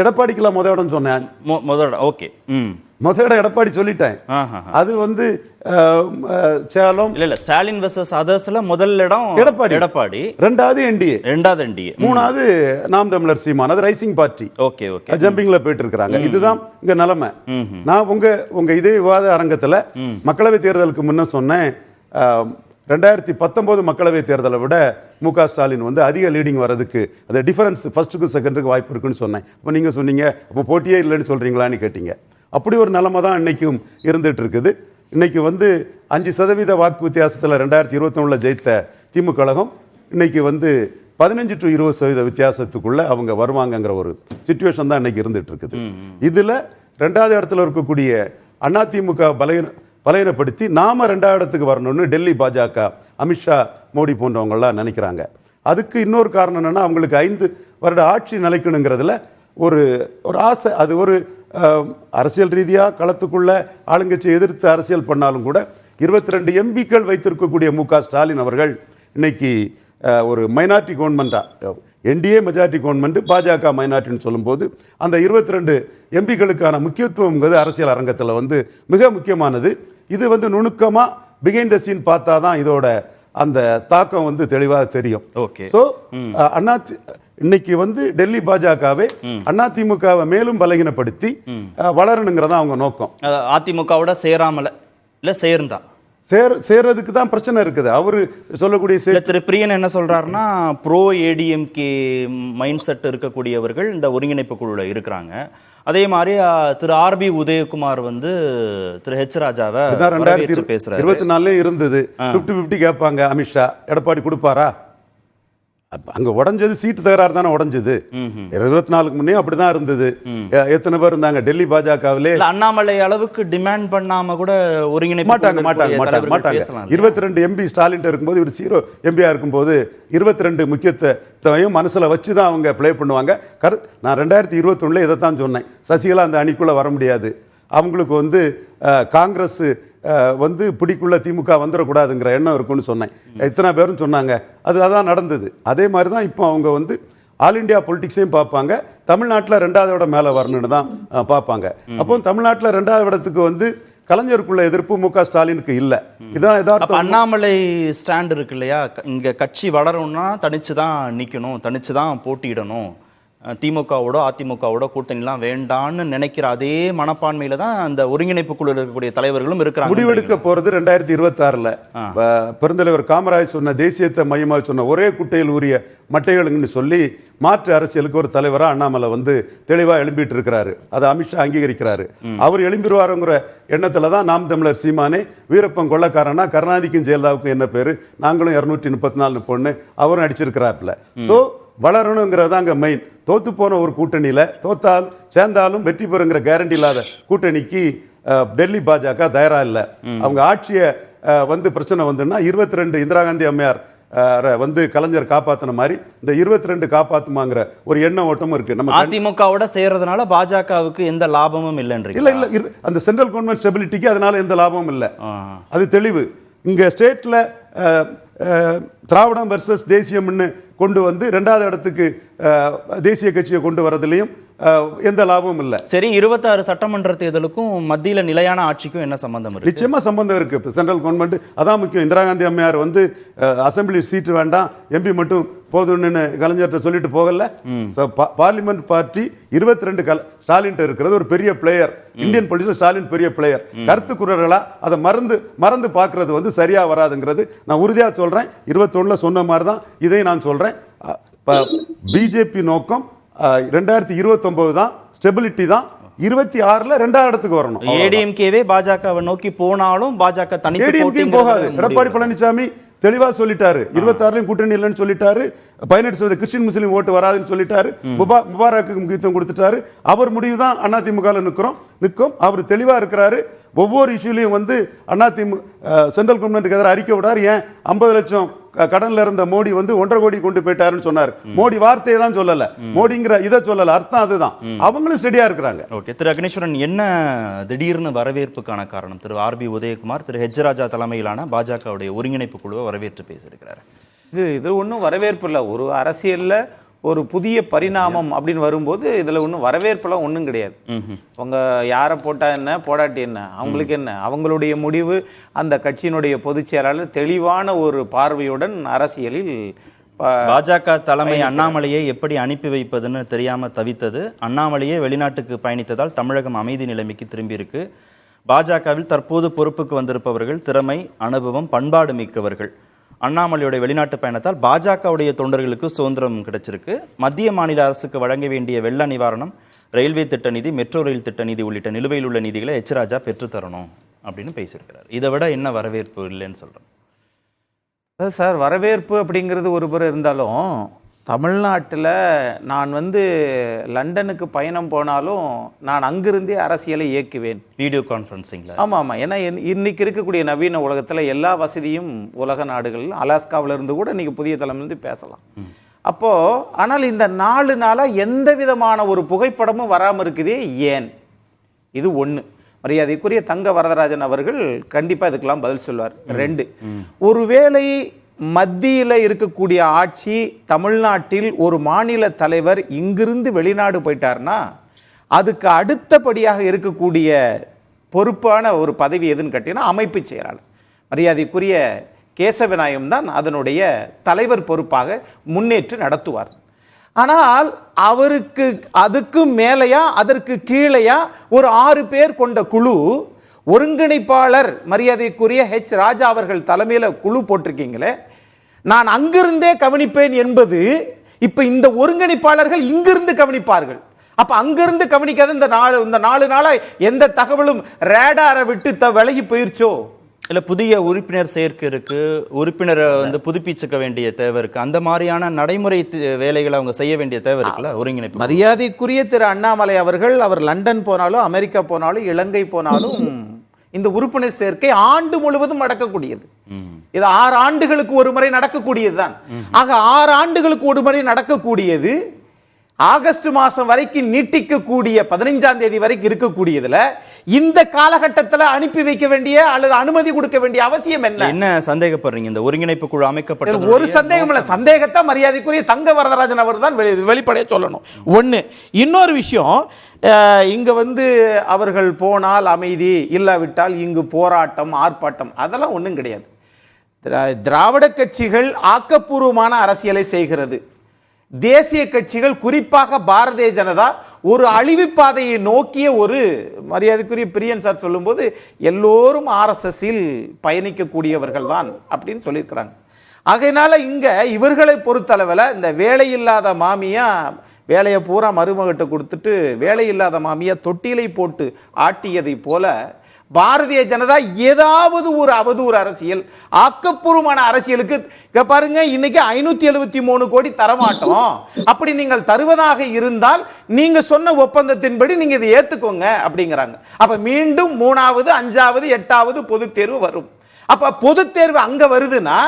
எடப்பாடிக்கெல்லாம் முதல் இடம் சொன்னேன். முதல் இடம் ஓகே. முதல் இடம் எடப்பாடி சொல்லிட்டேன். அது வந்து சேலம் இல்ல ஸ்டாலின் வர்சஸ் அதர்ஸ்ல முதல் இடம் எடப்பாடி, ரெண்டாவது என்டிஏ, மூணாவது நாம் தமிழர் சீமான், அது ரைசிங் பார்ட்டி. ஓகே ஓகே, ஜம்பிங்ல போயிட்டு இருக்காங்க. இதுதான் இங்க நிலைமை. நான் உங்க இதே விவாத அரங்கத்துல மக்களவை தேர்தலுக்கு முன்ன சொன்னேன், 2019 மக்களவை தேர்தலை விட முக ஸ்டாலின் வந்து அதிக லீடிங் வர்றதுக்கு அந்த டிஃபரன்ஸ் ஃபர்ஸ்ட்டுக்கு செகண்டுக்கு வாய்ப்பு இருக்குன்னு சொன்னேன். இப்போ நீங்கள் சொன்னீங்க அப்போ போட்டியே இல்லைன்னு சொல்கிறீங்களான்னு கேட்டீங்க. அப்படி ஒரு நிலைமை தான் இன்றைக்கும் இருந்துகிட்டு இருக்குது. இன்றைக்கி வந்து 5% வாக்கு வித்தியாசத்தில் 2021 ஜெயித்த திமுக கழகம் இன்றைக்கி வந்து 15 to 20% வித்தியாசத்துக்குள்ளே அவங்க வருவாங்கங்கிற ஒரு சிச்சுவேஷன் தான் இன்றைக்கி இருந்துகிட்டு இருக்குது. இதில் 2வது இடத்துல இருக்கக்கூடிய அதிமுக பலையனப்படுத்தி நாம 2வது இடத்துக்கு வரணும்னு டெல்லி பாஜக, அமித்ஷா, மோடி போன்றவங்களாம் நினைக்கிறாங்க. அதுக்கு இன்னொரு காரணம் என்னென்னா அவங்களுக்கு 5 வருட ஆட்சி நிலைக்கணுங்கிறதுல ஒரு ஆசை. அது ஒரு அரசியல் ரீதியாக களத்துக்குள்ள ஆளுங்கட்சியை எதிர்த்து அரசியல் பண்ணாலும் கூட 22 எம்பிக்கள் வைத்திருக்கக்கூடிய முக ஸ்டாலின் அவர்கள் இன்னைக்கு ஒரு மைனாரிட்டி கவர்மெண்ட்டாக, என்டிஏ மெஜாரிட்டி கவர்மெண்ட், பாஜக மைனாரிட்டின்னு சொல்லும்போது அந்த 22 எம்பிக்களுக்கான முக்கியத்துவம்ங்கிறது அரசியல் அரங்கத்தில் வந்து மிக முக்கியமானது. இது வந்து நுணுக்கமாக பிஹைண்ட் த சீன் பார்த்தா தான் இதோட அந்த தாக்கம் வந்து தெளிவாக தெரியும். ஓகே. ஸோ இன்னைக்கு வந்து டெல்லி பாஜகவே அதிமுகவை மேலும் பலகீனப்படுத்தி வளரணுங்கிறதா அவங்க நோக்கம். அதிமுகவோட சேராமல இல்ல சேர்ந்தா சேர்றதுக்கு தான் பிரச்சனை இருக்குது. அவரு சொல்லக்கூடிய திரு பிரியன் என்ன சொல்றாருன்னா, ப்ரோ ஏடிஎம்கே மைண்ட் செட் இருக்கக்கூடியவர்கள் இந்த ஒருங்கிணைப்பு குழுவில் இருக்கிறாங்க. அதே மாதிரி திரு ஆர்பி உதயகுமார் வந்து திரு ஹெச் ராஜாவை 2024 இருந்தது. 50-50 கேட்பாங்க. அமித்ஷா எடப்பாடி கொடுப்பாரா? அங்க உடஞ்சது சீட்டு தகராறு தானே உடஞ்சது. 24க்கு முன்னே அப்படிதான் இருந்தது. எத்தனை பேர் இருந்தாங்க டெல்லி பாஜகவிலே? அண்ணாமலை அளவுக்கு டிமாண்ட் பண்ணாம கூட ஒருங்கிணைப்பு மாட்டாங்க. 22 எம்பி ஸ்டாலின் இருக்கும்போது, இவர் 0 எம்பியா இருக்கும்போது 22 முக்கியத்துவம் மனசுல வச்சுதான் அவங்க பிளே பண்ணுவாங்க. நான் 2021 இதைத்தான் சொன்னேன். சசிகலா அந்த அணிக்குள்ள வர முடியாது, அவங்களுக்கு வந்து காங்கிரஸ் வந்து பிடிக்குள்ள திமுக வந்துடக்கூடாதுங்கிற எண்ணம் இருக்குன்னு சொன்னேன். இத்தனை பேரும் சொன்னாங்க. அதான் நடந்தது. அதே மாதிரி தான் இப்போ அவங்க வந்து ஆல் இண்டியா பொலிட்டிக்ஸையும் பார்ப்பாங்க, தமிழ்நாட்டில் 2வது இடம் மேலே வரணும்னு தான் பார்ப்பாங்க. அப்போ தமிழ்நாட்டில் 2வது இடத்துக்கு வந்து கலைஞருக்குள்ள எதிர்ப்பு முக ஸ்டாலினுக்கு இல்லை. இதான் எதார்த்தம். அண்ணாமலை ஸ்டாண்ட் இருக்கு இல்லையா, இங்கே கட்சி வளரணும்னா தனிச்சு தான் நிற்கணும், தனிச்சு தான் போட்டியிடணும், திமுகவோட அதிமுகவோட கூட்டணிலாம் வேண்டான்னு நினைக்கிற அதே மனப்பான்மையில தான் அந்த ஒருங்கிணைப்பு குழு இருக்கக்கூடிய தலைவர்களும் இருக்கிறாங்க. முடிவெடுக்க போறது 2026 பெருந்தலைவர் காமராஜ் சொன்ன தேசியத்தை மையமாக சொன்ன ஒரே குட்டையில் உரிய மட்டைகளுன்னு சொல்லி மாற்று அரசியலுக்கு ஒரு தலைவராக அண்ணாமலை வந்து தெளிவாக எழும்பிட்டு இருக்கிறாரு. அதை அமித்ஷா அங்கீகரிக்கிறாரு. அவர் எழும்பிடுவாருங்கிற எண்ணத்துல தான் நாம் தமிழர் சீமானே வீரப்பன் கொள்ளக்காரனா கருணாநிதிக்கும் ஜெயலலிதாவுக்கும் என்ன பேரு, நாங்களும் 234 பொண்ணு அவரும் அடிச்சிருக்கிறாப்புல. ஸோ வளரணுங்கிறது அங்கே மெயின். தோத்து போன ஒரு கூட்டணியில் தோத்தால் சேர்ந்தாலும் வெற்றி பெறுங்கிற கேரண்டி இல்லாத கூட்டணிக்கு டெல்லி பாஜக தயாரா இல்லை. அவங்க ஆட்சியை வந்து பிரச்சனை வந்துன்னா 22 இந்திரா காந்தி அம்மையார் வந்து கலைஞர் காப்பாத்தின மாதிரி இந்த 22 காப்பாத்துமாங்கிற ஒரு எண்ண ஓட்டமும் இருக்கு. நம்ம அதிமுகவோட சேர்றதுனால பாஜகவுக்கு எந்த லாபமும் இல்லைன்றீங்க? இல்ல, அந்த சென்ட்ரல் கவர்மெண்ட் ஸ்டெபிலிட்டிக்கு அதனால எந்த லாபமும் இல்லை. அது தெளிவு. இங்க ஸ்டேட்ல திராவிடம் வெர்சஸ் தேசியம்னு கொண்டு வந்து 2வது இடத்துக்கு தேசிய கட்சியை கொண்டு வரதுலையும் எந்த லாபமும் இல்லை. சரி, 26 சட்டமன்ற தேர்தலுக்கும் மத்தியில நிலையான ஆட்சிக்கும் என்ன சம்பந்தம் இருக்கு? நிச்சயமா சம்பந்தம் இருக்கு. இப்போ சென்ட்ரல் கவர்மெண்ட் அதான் முக்கியம். இந்திரா காந்தி அம்மையார் வந்து அசம்பிளி சீட்டு வேண்டாம், எம்பி மட்டும் போதும்னு கலைஞர்கிட்ட சொல்லிட்டு போகல. பார்லிமெண்ட் பார்ட்டி 22 ஸ்டாலின் இருக்கிறது ஒரு பெரிய பிளேயர். இந்தியன் பொலிட்டிக்ஸ்ல ஸ்டாலின் பெரிய பிளேயர். கருத்து குரல்களா அதை மறந்து பார்க்கறது வந்து சரியா வராதுங்கிறது நான் உறுதியா சொல்றேன். 21 சொன்ன மாதிரி தான் இதையும் நான் சொல்றேன். பிஜேபி நோக்கம் 2029 தான், ஸ்டெபிலிட்டி தான். 26ல 2வது இடத்துக்கு வரணும். ஏடிஎம்கேவே பாஜகவை நோக்கி போனாலும் பாஜக தனித்து போகாது. எடப்பாடி பழனிசாமி தெளிவா சொல்லிட்டாரு. 26லயும் கூட்டணி இல்லைன்னு சொல்லிட்டாரு. 18% கிறிஸ்டின் முஸ்லீம் ஓட்டு வராதுன்னு சொல்லிட்டாரு. முபாரக்கு முக்கியத்துவம் கொடுத்துட்டாரு. அவர் முடிவு தான் அதிமுக நிற்கும். அவர் தெளிவா இருக்கிறாரு. ஒவ்வொரு இஷ்யூலையும் வந்து அதிமுக சென்ட்ரல் கவர்மெண்ட்டுக்கு எதிராக அறிக்கை விடாரு. ஏன் 50 லட்சம் கடன்ல இருந்த மோடி வந்து 1.5 கோடி கொண்டு போயிட்டாருன்னு சொன்னார். மோடி வார்த்தையை தான் சொல்லல, மோடிங்கிற இதை சொல்லல. அர்த்தம் அதுதான். அவங்களும் ஸ்டெடியா இருக்கிறாங்க. ஓகே, திரு அக்னேஸ்வரன், என்ன திடீர்னு வரவேற்புக்கான காரணம்? திரு ஆர்பி உதயகுமார், திரு ஹெச் ராஜா தலைமையிலான பாஜகவுடைய ஒருங்கிணைப்பு குழுவை வரவேற்று பேசியிருக்கிறார். இது ஒன்றும் வரவேற்பு இல்லை. ஒரு அரசியலில் ஒரு புதிய பரிணாமம் அப்படின்னு வரும்போது இதில் ஒன்றும் வரவேற்பெல்லாம் ஒன்றும் கிடையாது. அவங்க யாரை போட்டால் என்ன, போடாட்டி என்ன, அவங்களுக்கு என்ன, அவங்களுடைய முடிவு. அந்த கட்சியினுடைய பொதுச் செயலாளர் தெளிவான ஒரு பார்வையுடன் அரசியலில் பாஜக தலைமை அண்ணாமலையை எப்படி அனுப்பி வைப்பதுன்னு தெரியாம தவித்தது. அண்ணாமலையே வெளிநாட்டுக்கு பயணித்ததால் தமிழகம் அமைதி நிலைமைக்கு திரும்பி இருக்கு. பாஜகவில் தற்போது பொறுப்புக்கு வந்திருப்பவர்கள் திறமை, அனுபவம், பண்பாடு மிக்கவர்கள். அண்ணாமலையுடைய வெளிநாட்டு பயணத்தால் பாஜகவுடைய தொண்டர்களுக்கு சுதந்திரம் கிடைச்சிருக்கு. மத்திய மாநில அரசுக்கு வழங்க வேண்டிய வெள்ள நிவாரணம், ரயில்வே திட்ட நிதி, மெட்ரோ ரயில் திட்ட நிதி உள்ளிட்ட நிலுவையில் உள்ள நிதிகளை ஹெச் ராஜா பெற்றுத்தரணும் அப்படின்னு பேசியிருக்கிறார். இதை விட என்ன வரவேற்பு இல்லைன்னு சொல்றேன். சார், வரவேற்பு அப்படிங்கிறது ஒரு புறம் இருந்தாலும் தமிழ்நாட்டில் நான் வந்து லண்டனுக்கு பயணம் போனாலும் நான் அங்கிருந்தே அரசியலை இயக்குவேன். வீடியோ கான்ஃபரன்சிங்கில். ஆமாம். ஏன்னா இன்னைக்கு இருக்கக்கூடிய நவீன உலகத்தில் எல்லா வசதியும் உலக நாடுகளில், அலாஸ்காவில் இருந்து கூட இன்றைக்கி புதிய தலைமையிலிருந்து பேசலாம். அப்போது ஆனால் இந்த 4 நாளாக எந்த விதமான ஒரு புகைப்படமும் வராமல் இருக்குதே ஏன்? இது ஒன்று. மரியாதைக்குரிய தங்க வரதராஜன் அவர்கள் கண்டிப்பாக இதுக்கெல்லாம் பதில் சொல்வார். 2, ஒருவேளை மத்தியில் இருக்கக்கூடிய ஆட்சி தமிழ்நாட்டில் ஒரு மாநில தலைவர் இங்கிருந்து வெளிநாடு போயிட்டார்னா அதுக்கு அடுத்தபடியாக இருக்கக்கூடிய பொறுப்பான ஒரு பதவி எதுன்னு கேட்டீங்கன்னா அமைப்பு செயலாளர். மரியாதைக்குரிய கேசவநாயகம் தான் அதனுடைய தலைவர் பொறுப்பாக முன்னேற்று நடத்துவார். ஆனால் அவருக்கு அதுக்கு மேலேயா அதற்கு கீழேயா ஒரு 6 பேர் கொண்ட குழு, ஒருங்கிணைப்பாளர் மரியாதைக்குரிய ஹெச் ராஜா அவர்கள் தலைமையில் குழு போட்டிருக்கீங்களே, நான் அங்கிருந்தே கவனிப்பேன் என்பது இப்போ இந்த ஒருங்கிணைப்பாளர்கள் இங்கிருந்து கவனிப்பார்கள். அப்ப அங்கிருந்து கவனிக்காத இந்த 4 நாளா எந்த தகவலும் ரேடாரை விட்டு விலகி போயிருச்சோ? இல்லை, புதிய உறுப்பினர் சேர்க்கை இருக்கு, உறுப்பினரை வந்து புதுப்பிச்சுக்க வேண்டிய தேவை இருக்கு. அந்த மாதிரியான நடைமுறை வேலைகளை அவங்க செய்ய வேண்டிய தேவை இருக்குல்ல ஒருங்கிணைப்பு. மரியாதைக்குரிய திரு அண்ணாமலை அவர்கள் அவர் லண்டன் போனாலும், அமெரிக்கா போனாலும், இலங்கை போனாலும் இந்த உறுப்பினர் சேர்க்கை ஆண்டு முழுவதும் நடக்கக்கூடியது. இது 6 ஆண்டுகளுக்கு ஒரு முறை நடக்கக்கூடியது தான். ஆக 6 ஆண்டுகளுக்கு ஒரு முறை நடக்கக்கூடியது ஆகஸ்ட் மாதம் வரைக்கும் நீட்டிக்கக்கூடிய 15ஆம் தேதி வரைக்கும் இருக்கக்கூடியதுல இந்த காலகட்டத்தில் அனுப்பி வைக்க வேண்டிய அல்லது அனுமதி கொடுக்க வேண்டிய அவசியம் என்ன சந்தேகப்படுறீங்க? இந்த ஒருங்கிணைப்பு குழு அமைக்கப்பட்டது ஒரு சந்தேகம் இல்லை. சந்தேகத்தை மரியாதைக்குரிய தங்க வரதராஜன் அவர் தான் வெளிப்படையாக சொல்லணும். ஒன்று. இன்னொரு விஷயம், இங்க வந்து அவர்கள் போனால் அமைதி, இல்லாவிட்டால் இங்கு போராட்டம், ஆர்ப்பாட்டம், அதெல்லாம் ஒன்றும் கிடையாது. திராவிட கட்சிகள் ஆக்கப்பூர்வமான அரசியலை செய்கிறது. தேசிய கட்சிகள் குறிப்பாக பாரதிய ஜனதா ஒரு அழிவு பாதையை நோக்கிய ஒரு, மரியாதைக்குரிய பிரியன் சார் சொல்லும்போது எல்லோரும் RSSல் பயணிக்கக்கூடியவர்கள் தான் அப்படின்னு சொல்லியிருக்கிறாங்க. ஆகையினால இங்க இவர்களை பொறுத்தளவில் இந்த வேலையில்லாத மாமியா வேலையை பூரா மருமகிட்ட கொடுத்துட்டு வேலையில்லாத மாமியா தொட்டிலை போட்டு ஆட்டியதை போல பாரதிய ஜனதா ஏதாவது ஒரு அவதூறு அரசியல், ஆக்கப்பூர்வமான அரசியலுக்கு பாருங்க, இன்னைக்கு 573 கோடி தரமாட்டோம். அப்படி நீங்கள் தருவதாக இருந்தால் நீங்க சொன்ன ஒப்பந்தத்தின்படி நீங்க இதை ஏத்துக்கோங்க அப்படிங்கிறாங்க. அப்ப மீண்டும் 3வது, 5வது, 8வது பொது தேர்வு வரும். அப்ப பொது தேர்வு அங்க வருதுன்னா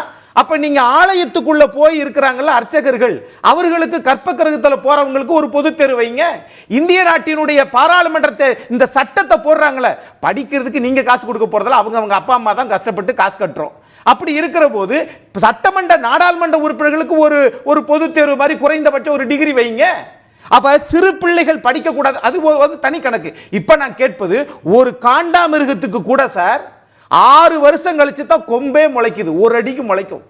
அப்ப நீங்க ஆலயத்துக்குள்ள போய் இருக்கிறாங்கல்ல அர்ச்சகர்கள், அவர்களுக்கு கற்பக்கிரகத்தில் போறவங்களுக்கு ஒரு பொது தேர்வு வைங்க. இந்திய நாட்டினுடைய பாராளுமன்றத்தை இந்த சட்டத்தை போடுறாங்களே, படிக்கிறதுக்கு நீங்க காசு கொடுக்க போறதில்ல, அவங்க அப்பா அம்மா தான் கஷ்டப்பட்டு காசு கட்டுறோம். அப்படி இருக்கிற போது சட்டமன்ற நாடாளுமன்ற உறுப்பினர்களுக்கு ஒரு பொது தேர்வு மாதிரி குறைந்தபட்சம் ஒரு டிகிரி வைங்க. அப்ப சிறு பிள்ளைகள் படிக்க கூடாது, அது தனி கணக்கு. இப்ப நான் கேட்பது, ஒரு காண்டாமிருகத்துக்கு கூட சார் 6 வருஷம் கழிச்சு தான் கொம்பே முளைக்குது, ஒரு அடிக்கு முளைக்கும்.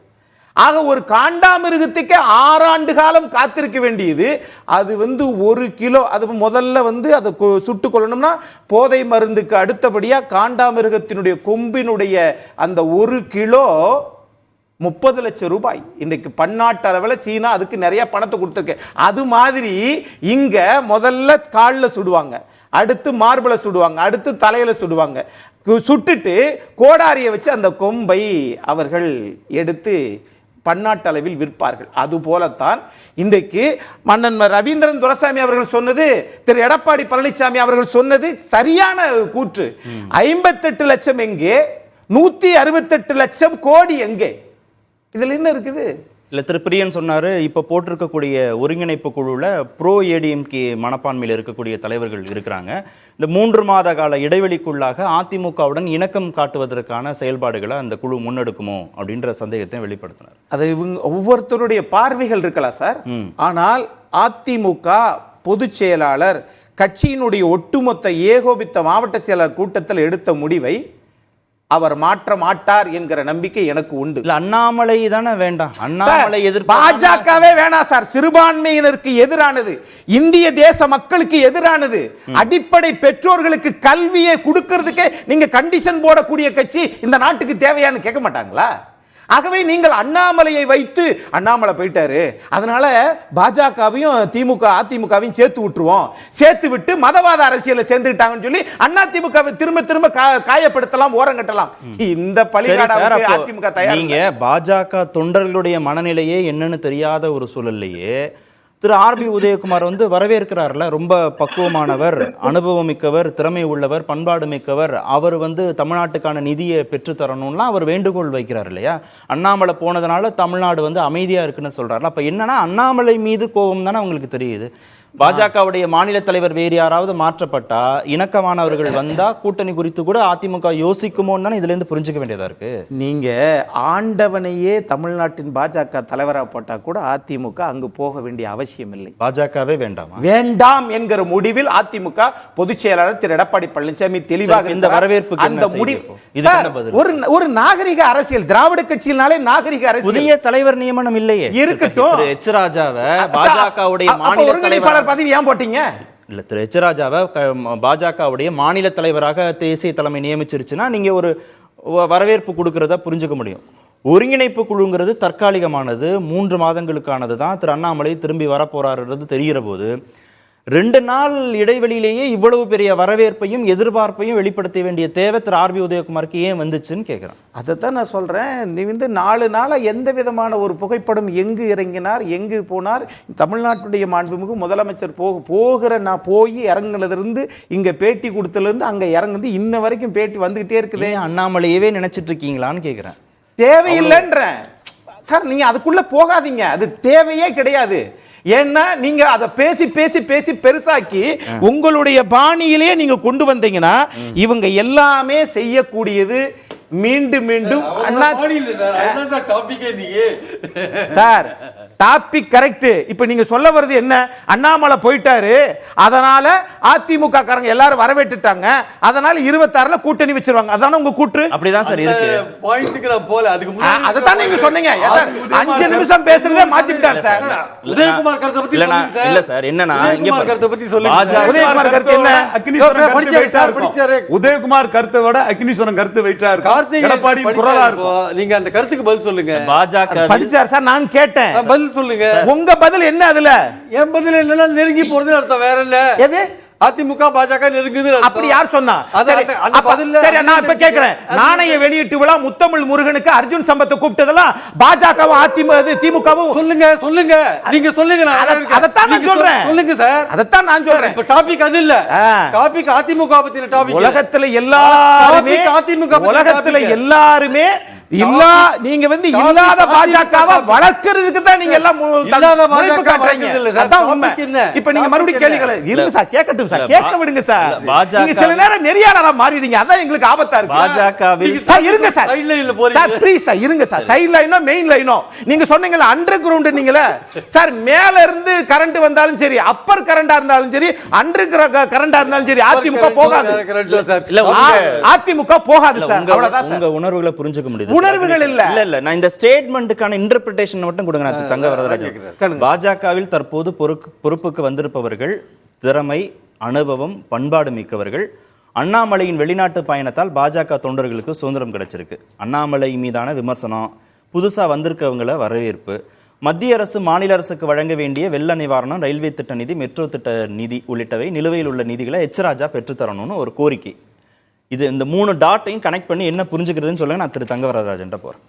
ஆக ஒரு காண்டாமிருகத்துக்கே 6 ஆண்டு காலம் காத்திருக்க வேண்டியது, அது 1 கிலோ, அது முதல்ல அதை சுட்டு கொள்ளணும்னா போதை மருந்துக்கு அடுத்தபடியா காண்டாமிருகத்தினுடைய கொம்பினுடைய அந்த 1 கிலோ 30 லட்சம் ரூபாய். இன்னைக்கு பன்னாட்டு அளவில் சீனா அதுக்கு நிறைய பணத்தை கொடுத்துருக்கு. அது மாதிரி இங்க முதல்ல காலில் சுடுவாங்க, அடுத்து மார்பிளை சுடுவாங்க, அடுத்து தலையில சுடுவாங்க. சுட்டுட்டு கோடாரியை வச்சு அந்த கொம்பை அவர்கள் எடுத்து பன்னாட்டு அளவில் விற்பார்கள். அது போலத்தான் இன்றைக்கு மன்னன் ரவீந்திரன் துரைசாமி அவர்கள் சொன்னது, திரு எடப்பாடி பழனிசாமி அவர்கள் சொன்னது சரியான கூற்று. 58 லட்சம் எங்கே, 168 லட்சம் கோடி எங்கே? இதுல என்ன இருக்குது? இல்லை, திரு பிரியன் சொன்னார், இப்போ போட்டிருக்கக்கூடிய ஒருங்கிணைப்பு குழுவில் ப்ரோ ஏடிஎம்கே மனப்பான்மையில் இருக்கக்கூடிய தலைவர்கள் இருக்கிறாங்க. இந்த 3 மாத கால இடைவெளிக்குள்ளாக அதிமுகவுடன் இணக்கம் காட்டுவதற்கான செயல்பாடுகளை அந்த குழு முன்னெடுக்குமோ அப்படின்ற சந்தேகத்தை வெளிப்படுத்தினார். அது இவங்க ஒவ்வொருத்தருடைய பார்வைகள் இருக்கலாம் சார். ஆனால் அதிமுக பொதுச் செயலாளர் கட்சியினுடைய ஒட்டுமொத்த ஏகோபித்த மாவட்ட செயலாளர் கூட்டத்தில் எடுத்த முடிவை அவர் மாற்ற மாட்டார் என்கிற நம்பிக்கை எனக்கு உண்டு. அண்ணாமலை தானே வேண்டாம், அண்ணாமலை எதிர்ப்பு பாஜகவே வேணாம் சார். சிறுபான்மையினருக்கு எதிரானது, இந்திய தேச மக்களுக்கு எதிரானது, அடிப்படை பெற்றோர்களுக்கு கல்வியை கொடுக்கிறதுக்கே நீங்க கண்டிஷன் போடக்கூடிய கட்சி இந்த நாட்டுக்கு தேவையான்னு கேட்க மாட்டாங்களா? ஆகவே நீங்கள் அண்ணாமலையை வைத்து, அண்ணாமலை போயிட்டாரு அதனால பாஜகவையும் அதிமுகவையும் சேர்த்து விட்டுருவோம், சேர்த்து விட்டு மதவாத அரசியலை சேர்ந்துட்டாங்கன்னு சொல்லி அதிமுகவை திரும்ப திரும்ப காயப்படுத்தலாம், ஓரங்கட்டலாம். இந்த பழிகாடாவுக்கு அதிமுக தயார். நீங்க பாஜக தொண்டர்களுடைய மனநிலையே என்னன்னு தெரியாத ஒரு சூழல்லையே திரு ஆர்பி உதயகுமார் வரவேற்கிறார்ல. ரொம்ப பக்குவமானவர், அனுபவம் மிக்கவர், திறமை உள்ளவர், பண்பாடு மிக்கவர். அவர் தமிழ்நாட்டுக்கான நிதியை பெற்றுத்தரணும்லாம் அவர் வேண்டுகோள் வைக்கிறார் இல்லையா? அண்ணாமலை போனதுனால தமிழ்நாடு அமைதியா இருக்குன்னு சொல்றாரு. அப்ப என்னன்னா அண்ணாமலை மீது கோபம் தானே அவங்களுக்கு தெரியுது. பாஜகவுடைய மாநில தலைவர் வேறு யாராவது மாற்றப்பட்டா, இணக்கமானவர்கள் வந்தா கூட்டணி குறித்து கூட அதிமுக யோசிக்குமோன்னு தானே இதுல இருந்து புரிஞ்சுக்க வேண்டியதா இருக்கு. நீங்க ஆண்டவனையே தமிழ்நாட்டின் பாஜக தலைவராக போட்டா கூட அதிமுக அங்கு போக வேண்டிய அவசியம் இல்லை. பாஜகவே வேண்டாமா? வேண்டாம் என்கிற முடிவில் அதிமுக பொதுச் செயலாளர் திரு எடப்பாடி பழனிசாமி தெளிவாக இந்த வரவேற்பு அந்த முடிவு ஒரு நாகரிக அரசியல், திராவிட கட்சியினாலே நாகரிக அரசியல். புதிய தலைவர் நியமனம் இல்லையே. இருக்கட்டும், எச் ராஜாவை பாஜகவுடைய மாநில தலைவர் பதவி ஏன் போட்டீங்க? இல்ல, திரு எச் ராஜாவை பாஜகவுடைய மாநில தலைவராக தேசிய தலைமை நியமிச்சிருச்சுன்னா நீங்க ஒரு வரவேற்பு கொடுக்கறத புரிஞ்சுக்க முடியும். ஒருங்கிணைப்பு குழுங்கிறது தற்காலிகமானது, 3 மாதங்களுக்கானது தான். திரு அண்ணாமலை திரும்பி வரப்போறாருன்றது தெரிகிற போது 2 நாள் இடைவெளியிலேயே இவ்வளவு பெரிய வரவேற்பையும் எதிர்பார்ப்பையும் வெளிப்படுத்த வேண்டிய தேவை திரு ஆர்பி உதயகுமாருக்கு ஏன் வந்துச்சுன்னு கேட்கிறேன். அதைத்தான் நான் சொல்றேன். நீ 4 நாளா எந்த விதமான ஒரு புகைப்படம், எங்கு இறங்கினார், எங்கு போனார், தமிழ்நாட்டுடைய மாண்புமிகு முதலமைச்சர் போகிற நான் போய் இறங்குனதிலிருந்து இங்க பேட்டி கொடுத்ததுலேருந்து அங்க இறங்குது இன்ன வரைக்கும் பேட்டி வந்துகிட்டே இருக்குது. அண்ணாமலையவே நினைச்சிட்டு இருக்கீங்களான்னு கேட்கிறேன். தேவையில்லைன்றேன் சார். நீங்க அதுக்குள்ள போகாதீங்க, அது தேவையே கிடையாது. ஏன்னா நீங்க அதை பேசி பேசி பேசி பெருசாக்கி உங்களுடைய பாணியிலேயே நீங்க கொண்டு வந்தீங்கன்னா இவங்க எல்லாமே செய்யக்கூடியது மீண்டும் மீண்டும் சார். Topic correct. இப்ப நீங்க சொல்ல வருது என்ன? அண்ணாமலை போயிட்டாரு, அதனால அதிமுக காரங்க எல்லாரும் வரவேற்றுட்டாங்க, அதனால 26ல கூட்டணி வச்சிருவாங்க. அதான உங்க கூற்று? அப்படிதான் சார் இருக்கு. பாயிண்ட்க்கு நான் போல. அதுக்கு முன்னாடி அததான் நீங்க சொன்னீங்க சார். 5 நிமிஷம் பேசுறதே மாத்திட்டார் சார். உதயகுமார் கருத்தை பத்தி சொல்லுங்க சார். இல்ல சார், என்னன்னா இங்க கருத்தை பத்தி சொல்லுங்க. உதயகுமார் கருத்து என்ன? அக்னீஸ்வரன் படிச்சாரு. உதயகுமார் கருத்தை விட அக்னீஸ்வரன் கருத்து வெயிட்டா இருக்கு. எடப்பாடி குரலா இருக்கும். நீங்க அந்த கருத்துக்கு பதில் சொல்லுங்க. பாஜக படிச்சார் சார், நான் கேட்டேன். பதில் சொல்லுங்க. உங்க பதில் என்ன? அதுல என் பதில் என்னன்னா நெருங்கி போறது அர்த்தம், வேற என்ன? எது? அதிமுக பாஜக நெருங்குது. அப்படி யார் சொன்னா? சரி, நான் இப்ப கேக்குறேன். நாணய வெளியீட்டு விழா முத்தமிழ் முருகனுக்கு அர்ஜுன் சம்பத்தை கூப்பிட்டதெல்லாம் பாஜகவும் அதிமுக திமுகவும் சொல்லுங்க சொல்லுங்க. நீங்க சொல்லுங்க. அதைத்தான் நான் சொல்றேன். சொல்லுங்க சார். அதைத்தான் நான் சொல்றேன். இப்ப டாபிக் அது இல்ல. டாபிக் அதிமுக பத்தின டாபிக். உலகத்துல எல்லாருமே நீங்க வந்து இல்லாத பாஜகவை வளர்க்கறதுக்கு தான் நீங்க எல்லாம் முனைப்பு காட்டுறீங்க. அதான் உண்மை. இப்ப நீங்க மறுபடியும் கேளுங்க. இருங்க சார், கேட்கட்டும் சார், கேட்க விடுங்க சார். நீங்க சில நேரம் நெறியாளரா மாறிடுங்க. அதான் எங்களுக்கு ஆபத்தா இருக்கு. பாஜகவில் சார் இருங்க சார், சார் ப்ளீஸ் சார் இருங்க சார். சைடு லைனோ மெயின் லைனோ நீங்க சொன்னீங்கல அண்டர் கிரவுண்ட் நீங்களே சார், மேல இருந்து கரண்ட் வந்தாலும் சரி, அப்பர் கரண்டா இருந்தாலும் சரி, அண்டர் கரண்டா இருந்தாலும் சரி, அதிமுக போகாது. அதிமுக போகாது சார். அவ்வளவுதான் சார். உங்க உணர்வுகளை புரிஞ்சுக்க முடியுது. உணர்வுகள் இல்ல இல்ல நான் இந்த ஸ்டேட்மெண்ட்டுக்கான இன்டர்பிரேஷன் மட்டும் கொடுங்க. நான் தங்க வரதராஜன், பாஜகவில் தற்போது பொறுப்புக்கு வந்திருப்பவர்கள் திறமை, அனுபவம், பண்பாடு மிக்கவர்கள். அண்ணாமலையின் வெளிநாட்டு பயணத்தால் பாஜக தொண்டர்களுக்கு சுதந்திரம் கிடைச்சிருக்கு. அண்ணாமலை மீதான விமர்சனம், புதுசா வந்திருக்கவங்கள வரவேற்பு, மத்திய அரசு மாநில அரசுக்கு வழங்க வேண்டிய வெள்ள நிவாரணம், ரயில்வே திட்ட நிதி, மெட்ரோ திட்ட நிதி உள்ளிட்டவை நிலுவையில் உள்ள நிதிகளை ராஜா பெற்றுத்தரணும்னு ஒரு கோரிக்கை. இது இந்த 3 டாட்டையும் கனெக்ட் பண்ணி என்ன புரிஞ்சுக்கிறதுன்னு சொல்லுங்க. நான் திரு தங்கவரதராஜன் போறேன்.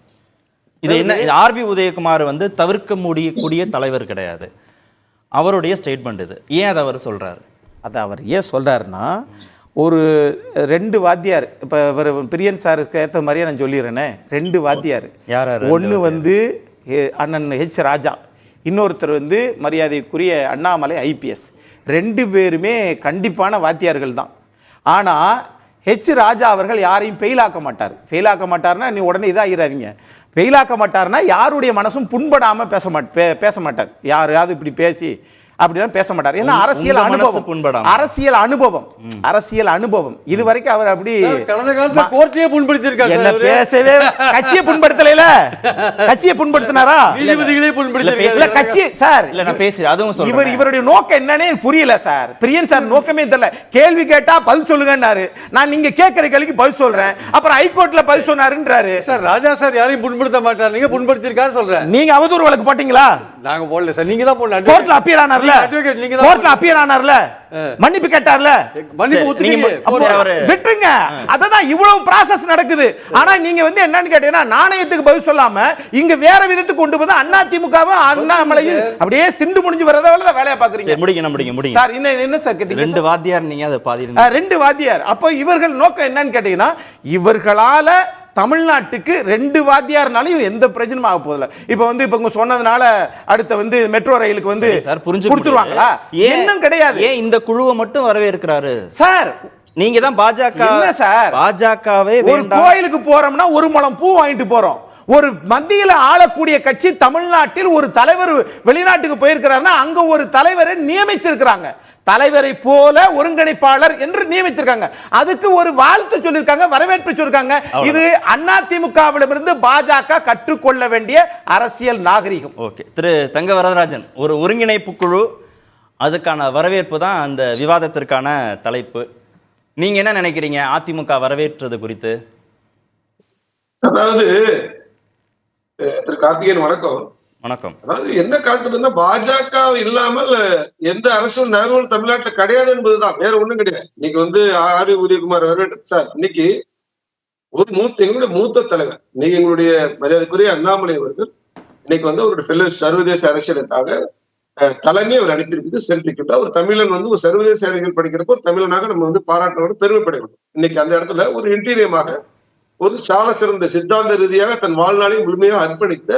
இது என்ன, ஆர்பி உதயகுமார் வந்து தவிர்க்க முடியக்கூடிய தலைவர் கிடையாது. அவருடைய ஸ்டேட்மெண்ட் இது. ஏன் அதை அவர் சொல்றாரு? அதை அவர் ஏன் சொல்றாருன்னா, ஒரு 2 வாத்தியார், இப்போ பிரியன் சாருக்கு ஏற்ற மாதிரியே நான் சொல்லிடுறேனே, 2 வாத்தியார். ஒன்று வந்து அண்ணன் ராஜா, இன்னொருத்தர் வந்து மரியாதைக்குரிய அண்ணாமலை IPS. 2 பேருமே கண்டிப்பான வாத்தியார்கள் தான். ஆனால் ராஜா அவர்கள் யாரையும் ஃபெயிலாக்க மாட்டார். ஃபெயிலாக்க மாட்டார்னா நீ உடனே இதாகிறாதீங்க. ஃபெயிலாக்க மாட்டார்னா யாருடைய மனசும் புண்படாமல் பேச மாட்டார். யாரையாவது இப்படி பேசி அப்படிதான் பேச மாட்டார். ஏன்னா அரசியல் அனுபவம் இது வரைக்கும் அவர் அப்படி கோர்ட்லயே புண்படுத்தியிருக்காரு. என்ன பேசவே, கட்சியை புண்படுத்தல, கட்சியை புண்படுத்தினாரா, நீதிபதிகளே புண்படுத்தியிருக்காரு. கட்சி சார் இல்ல நான் பேசுறேன். அதுவும் இவருடைய நோக்கம் என்னன்னே புரியல சார். பிரியன் சார் நோக்கமே தெரியல. கேள்வி கேட்டா பதில் சொல்லுங்கன்னாரு. நான் நீங்க கேட்கிற கேள்விக்கு பதில் சொல்றேன். அப்புறம் ஹைகோர்ட்ல பதில் சொன்னாருன்றாரு. சார் ராஜா சார் யாரையும் புண்படுத்த மாட்டார், நீங்க புண்படுத்தியிருக்காரு சொல்றேன். நீங்க அவதூறு வழக்கு போட்டீங்களா? நாங்க போடல சார், நீங்க தான் போடணும். கோர்ட்ல அப்பியர் ஆனார்ல, கோர்ட்ல அப்பியர் ஆனார்ல, மன்னிப்பு கேட்டார்ல, விட்டுருங்க. அததான் இவ்வளவு ப்ராசஸ் நடக்குது. ஆனா நீங்க வந்து என்னன்னு கேட்டீங்கன்னா, நாணயத்துக்கு பதில் சொல்லாம இங்க வேற விதத்துக்கு கொண்டு வந்து அதிமுகவும் அண்ணாமலையும் அப்படியே சிண்டு முடிஞ்சு வரதால வேலையை பாக்குறீங்க. முடிங்க சார். என்ன சார் கேட்டீங்க? 2 வாத்தியார் நீங்க அதை பாதி 2 வாத்தியார். அப்போ இவர்கள் நோக்கம் என்னன்னு கேட்டீங்கன்னா, இவர்களால தமிழ்நாட்டுக்கு 2 வாத்தியார்னாலும் எந்த பிரச்சனையும் ஆக போதில்லை. இப்போ வந்து இப்போ சொன்னதுனால அடுத்த வந்து மெட்ரோ ரயிலுக்கு வந்து கொடுத்துருவாங்களா? இன்னும் கிடையாது. ஏன் இந்த குழுவை மட்டும் வரவேற்கிறாரு சார்? நீங்க தான் பாஜக சார், பாஜகவே ஒரு கோயிலுக்கு போறோம்னா 1 முழம் பூ வாங்கிட்டு போறோம். ஒரு மத்தியில் ஆளக்கூடிய கட்சி தமிழ்நாட்டில் ஒரு தலைவர் வெளிநாட்டுக்கு போயிருக்கிறாருன்னா அங்க ஒரு தலைவரை நியமிச்சிருக்கிறாங்க. தலைவரை போல ஒருங்கிணைப்பாளர் என்று நியமிச்சிருக்காங்க. அதுக்கு ஒரு வாழ்த்து சொல்லிருக்காங்க, வரவேற்பு சொல்லிருக்காங்க. இது அதிமுகவிடமிருந்து பாஜக கற்றுக்கொள்ள வேண்டிய அரசியல் நாகரிகம். ஓகே, திரு தங்க வரதராஜன், ஒரு ஒருங்கிணைப்பு குழு, அதுக்கான வரவேற்பு தான் அந்த விவாதத்திற்கான தலைப்பு. நீங்க என்ன நினைக்கிறீங்க அதிமுக வரவேற்றது குறித்து? அதாவது திரு கார்த்திகேயன் வணக்கம். வணக்கம். அதாவது என்ன காட்டுதுன்னா, பாஜக இல்லாமல் எந்த அரசும் நகர்வுகள் தமிழ்நாட்டில் கிடையாது என்பதுதான், வேற ஒண்ணும் கிடையாது. இன்னைக்கு வந்து ஆர்வி உதயகுமார் வரவேற்று சார், இன்னைக்கு ஒரு எங்களுடைய மூத்த தலைவர், இன்னைக்கு எங்களுடைய மரியாதைக்குரிய அண்ணாமலை அவர்கள் இன்னைக்கு வந்து அவருடைய ஃபெல்லோ சர்வதேச அரசியலுக்காக தலைமை அவர் அனுப்பியிருக்குது சென்றிருக்கின்ற ஒரு தமிழன் வந்து ஒரு சர்வதேச அரசியல் படிக்கிறப்போ ஒரு தமிழனாக நம்ம வந்து பாராட்டோடு பெருமைப்பட வேண்டும். இன்னைக்கு அந்த இடத்துல ஒரு இன்டீரியமாக ஒரு சால சிறந்த சித்தாந்த ரீதியாக தன் வாழ்நாளை முழுமையாக அர்ப்பணித்த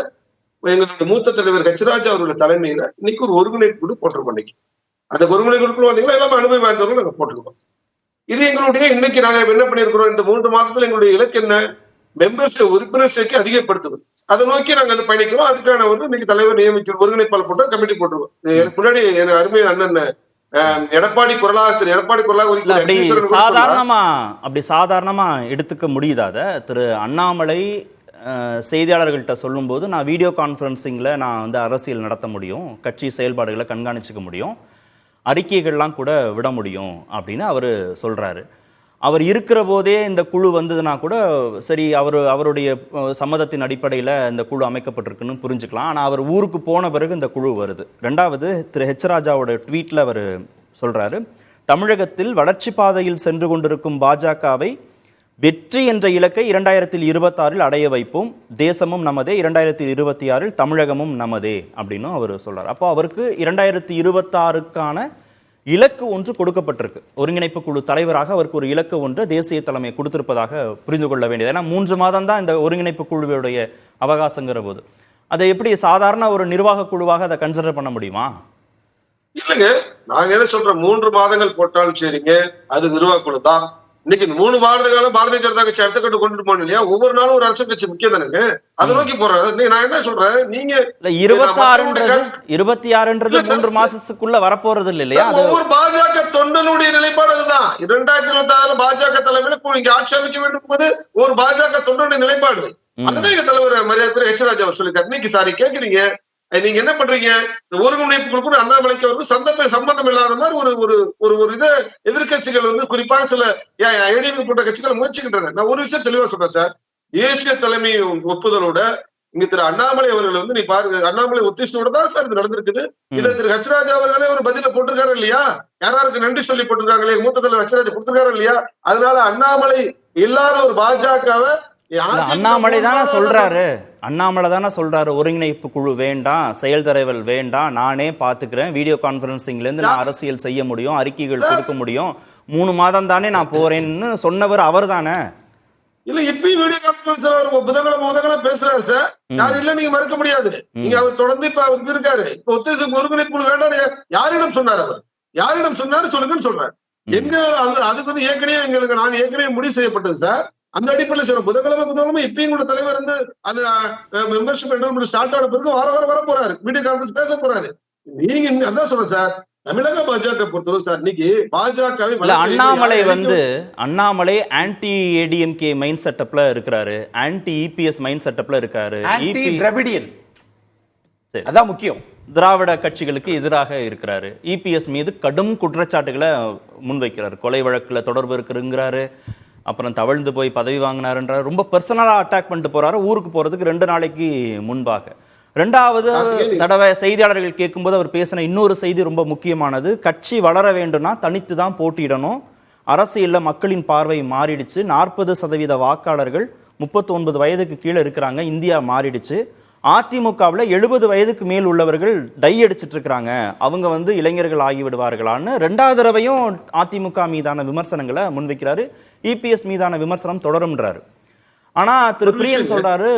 எங்களுடைய மூத்த தலைவர் ராஜா அவருடைய தலைமையில இன்னைக்கு ஒரு ஒருங்கிணைப்பு குழு போட்டிருக்கோம். இன்னைக்கு அந்த ஒருங்கிணைப்பு குழு பார்த்தீங்கன்னா எல்லாமே அனுபவம் வாய்ந்தவர்கள் நாங்கள் போட்டிருக்கோம். இது எங்களுடைய இன்னைக்கு நாங்கள் என்ன பண்ணியிருக்கிறோம், இந்த 3 மாதத்துல எங்களுடைய இலக்கு என்ன, மெம்பர்ஷிப் உறுப்பினர் சேர்க்கை அதிகப்படுத்துவது. அதை நோக்கி நாங்கள் அதை பயணிக்கிறோம். அதுக்கான வந்து இன்னைக்கு தலைவர் நியமிக்கிறோம், ஒருங்கிணைப்பாளர் போட்டோம், கமிட்டி போட்டுருவோம். எனக்கு முன்னாடி எனக்கு அருமை அண்ணன் எடப்பாடி சாதாரணமா எடுத்துக்க முடியுதாத திரு அண்ணாமலை செய்தியாளர்கள்ட்ட சொல்லும்போது, நான் வீடியோ கான்ஃபரன்சிங்கில் நான் வந்து அரசியல் நடத்த முடியும், கட்சி செயல்பாடுகளை கண்காணிச்சுக்க முடியும், அறிக்கைகள்லாம் கூட விட முடியும் அப்படின்னு அவர் சொல்கிறாரு. அவர் இருக்கிற போதே இந்த குழு வந்ததுன்னா கூட சரி, அவருடைய சம்மதத்தின் அடிப்படையில் இந்த குழு அமைக்கப்பட்டிருக்குன்னு புரிஞ்சுக்கலாம். ஆனால் அவர் ஊருக்கு போன பிறகு இந்த குழு வருது. 2வது, திரு ராஜாவோட ட்வீட்டில் அவர் சொல்கிறாரு, தமிழகத்தில் வளர்ச்சி பாதையில் சென்று கொண்டிருக்கும் பாஜகவை வெற்றி என்ற இலக்கை 2026 அடைய வைப்போம், தேசமும் நமதே, 2026 தமிழகமும் நமதே அப்படின்னு அவர் சொல்கிறார். அப்போ அவருக்கு 2026க்கான இலக்கு ஒன்று கொடுக்கப்பட்டிருக்கு. ஒருங்கிணைப்பு குழு தலைவராக அவருக்கு ஒரு இலக்கு ஒன்று தேசிய தலைமை கொடுத்திருப்பதாக புரிந்து கொள்ள வேண்டியது. ஏன்னா 3 மாதம் தான் இந்த ஒருங்கிணைப்பு குழுவுடைய அவகாசங்கிற போது அதை எப்படி சாதாரண ஒரு நிர்வாக குழுவாக அதை கன்சிடர் பண்ண முடியுமா? இல்லைங்க, நாங்க என்ன சொல்றோம், 3 மாதங்கள் போட்டாலும் சரிங்க, அது நிர்வாக குழு தான். இன்னைக்கு இந்த 3 மாத காலம் பாரதிய ஜனதா கட்சி அடுத்த கட்டு கொண்டுட்டு போகணும் இல்லையா? ஒவ்வொரு நாளும் ஒரு அரசியல் கட்சி முக்கியம் தானுங்க, அதை நோக்கி போறாங்க. நான் என்ன சொல்றேன், நீங்க 26 3 மாசத்துக்குள்ள வரப்போறது இல்லையா? ஒவ்வொரு பாஜக தொண்டனுடைய நிலைப்பாடு அதுதான். 2026 பாஜக தலைமையில இங்க ஆட்சி அமைக்க வேண்டும் போது ஒரு பாஜக தொண்டனுடைய நிலைப்பாடு அதுதான் எங்க தலைவர் மரியாதைக்குரிய எச் ராஜா அவர் சொல்லியிருக்காரு. இன்னைக்கு சாரி கேக்குறீங்க, நீங்க என்ன பண்றீங்க, இந்த ஒருங்கிணைப்புகளுக்கு அண்ணாமலைக்கு வந்து சம்பந்தம் இல்லாத மாதிரி ஒரு இதை எதிர்கட்சிகள் வந்து குறிப்பாக சில ஏடிஎம் போன்ற கட்சிகள் முயற்சிக்கின்றன. நான் ஒரு விஷயம் தெளிவா சொல்றேன் சார், தேசிய தலைமை ஒப்புதலோட இங்க திரு அண்ணாமலை அவர்கள் வந்து நீ பாருங்க, அண்ணாமலை ஒத்திசோட தான் சார் இது நடந்திருக்குது. இதை திரு ஹெச் ராஜா அவர்களே ஒரு பதில போட்டிருக்காரு இல்லையா? யாராருக்கு நன்றி சொல்லி போட்டிருக்காங்களே, மூத்த தலைவர் ஹெச் ராஜா கொடுத்திருக்காரு இல்லையா? அதனால அண்ணாமலை இல்லாத ஒரு பாஜகவை அண்ணாமலை தானே சொல்றாரு, அண்ணாமலை தானே சொல்றாரு ஒருங்கிணைப்பு குழு வேண்டாம், செயல் தலைவர் வேண்டாம், நானே பாத்துக்கிறேன், வீடியோ கான்பரன்சிங்ல இருந்து நான் அரசியல் செய்ய முடியும், அறிக்கைகள் கொடுக்க முடியும், 3 மாதம் தானே நான் போறேன்னு சொன்னவர் அவர் தானே. இல்ல இப்பயும் வீடியோ கான்பரன்ஸ் புதன்கிழமை பேசுறாரு சார், யாரும் இல்ல நீங்க மறுக்க முடியாது. நீங்க அவர் தொடர்ந்து இப்ப அவர் இருக்காரு, இப்ப ஒத்துழைப்பு ஒருங்கிணைப்பு குழு வேண்டாம் யாரிடம் சொன்னார், அவர் யாரிடம் சொன்னாரு சொல்லுங்கன்னு சொல்றாரு. எங்க அதுக்கு வந்து ஏற்கனவே எங்களுக்கு நாங்க ஏற்கனவே முடிவு செய்யப்பட்டது சார். அந்த அடிப்படையில் சொல்ற புதன்கிழமை இப்பயும் கூட தலைவர் வந்து அது மெம்பர்ஷிப் ஸ்டார்ட் ஆன பிறகு வர போறாரு, வீடியோ கான்பரன்ஸ் பேச போறாரு. நீங்க அதான் சொல்றேன் சார், தமிழக பாஜக பொறுத்தவரை சார் இன்னைக்கு பாஜகவை அண்ணாமலை ஆன்டி ஏடிஎம்கே மைண்ட் செட்டப்ல இருக்கிறாரு, ஆன்டி இபிஎஸ் மைண்ட் செட்டப்ல இருக்காரு, அதான் முக்கியம். திராவிட கட்சிகளுக்கு எதிராக இருக்கிறாரு, இபிஎஸ் மீது கடும் குற்றச்சாட்டுகளை முன்வைக்கிறாரு, கொலை வழக்குல தொடர்பு இருக்குங்கிறாரு, அப்புறம் தவழ்ந்து போய் பதவி வாங்கினாருன்றாரு, ரொம்ப பர்சனலாக அட்டாக் பண்ணிட்டு போறாரு. ஊருக்கு போறதுக்கு 2 நாளைக்கு முன்பாக 2வது தடவை செய்தியாளர்கள் கேட்கும்போது அவர் பேசின இன்னொரு செய்தி ரொம்ப முக்கியமானது. கட்சி வளர வேண்டும்னா தனித்து தான் போட்டியிடணும், அரசியல்ல மக்களின் பார்வை மாறிடுச்சு, 40% வாக்காளர்கள் 39 வயதுக்கு கீழே இருக்கிறாங்க, இந்தியா மாறிடுச்சு, அதிமுகவில் 70 வயதுக்கு மேல் உள்ளவர்கள் டை அடிச்சிட்டு இருக்கிறாங்க, அவங்க வந்து இளைஞர்கள் ஆகிவிடுவார்களான்னு 2வது தடவையும் அதிமுக மீதான விமர்சனங்களை முன்வைக்கிறாரு. இபிஎஸ் மீதான விமர்சனம் தொடரும்ன்றாரு. ஆனா திரு பிரியன் சொல்றாரு,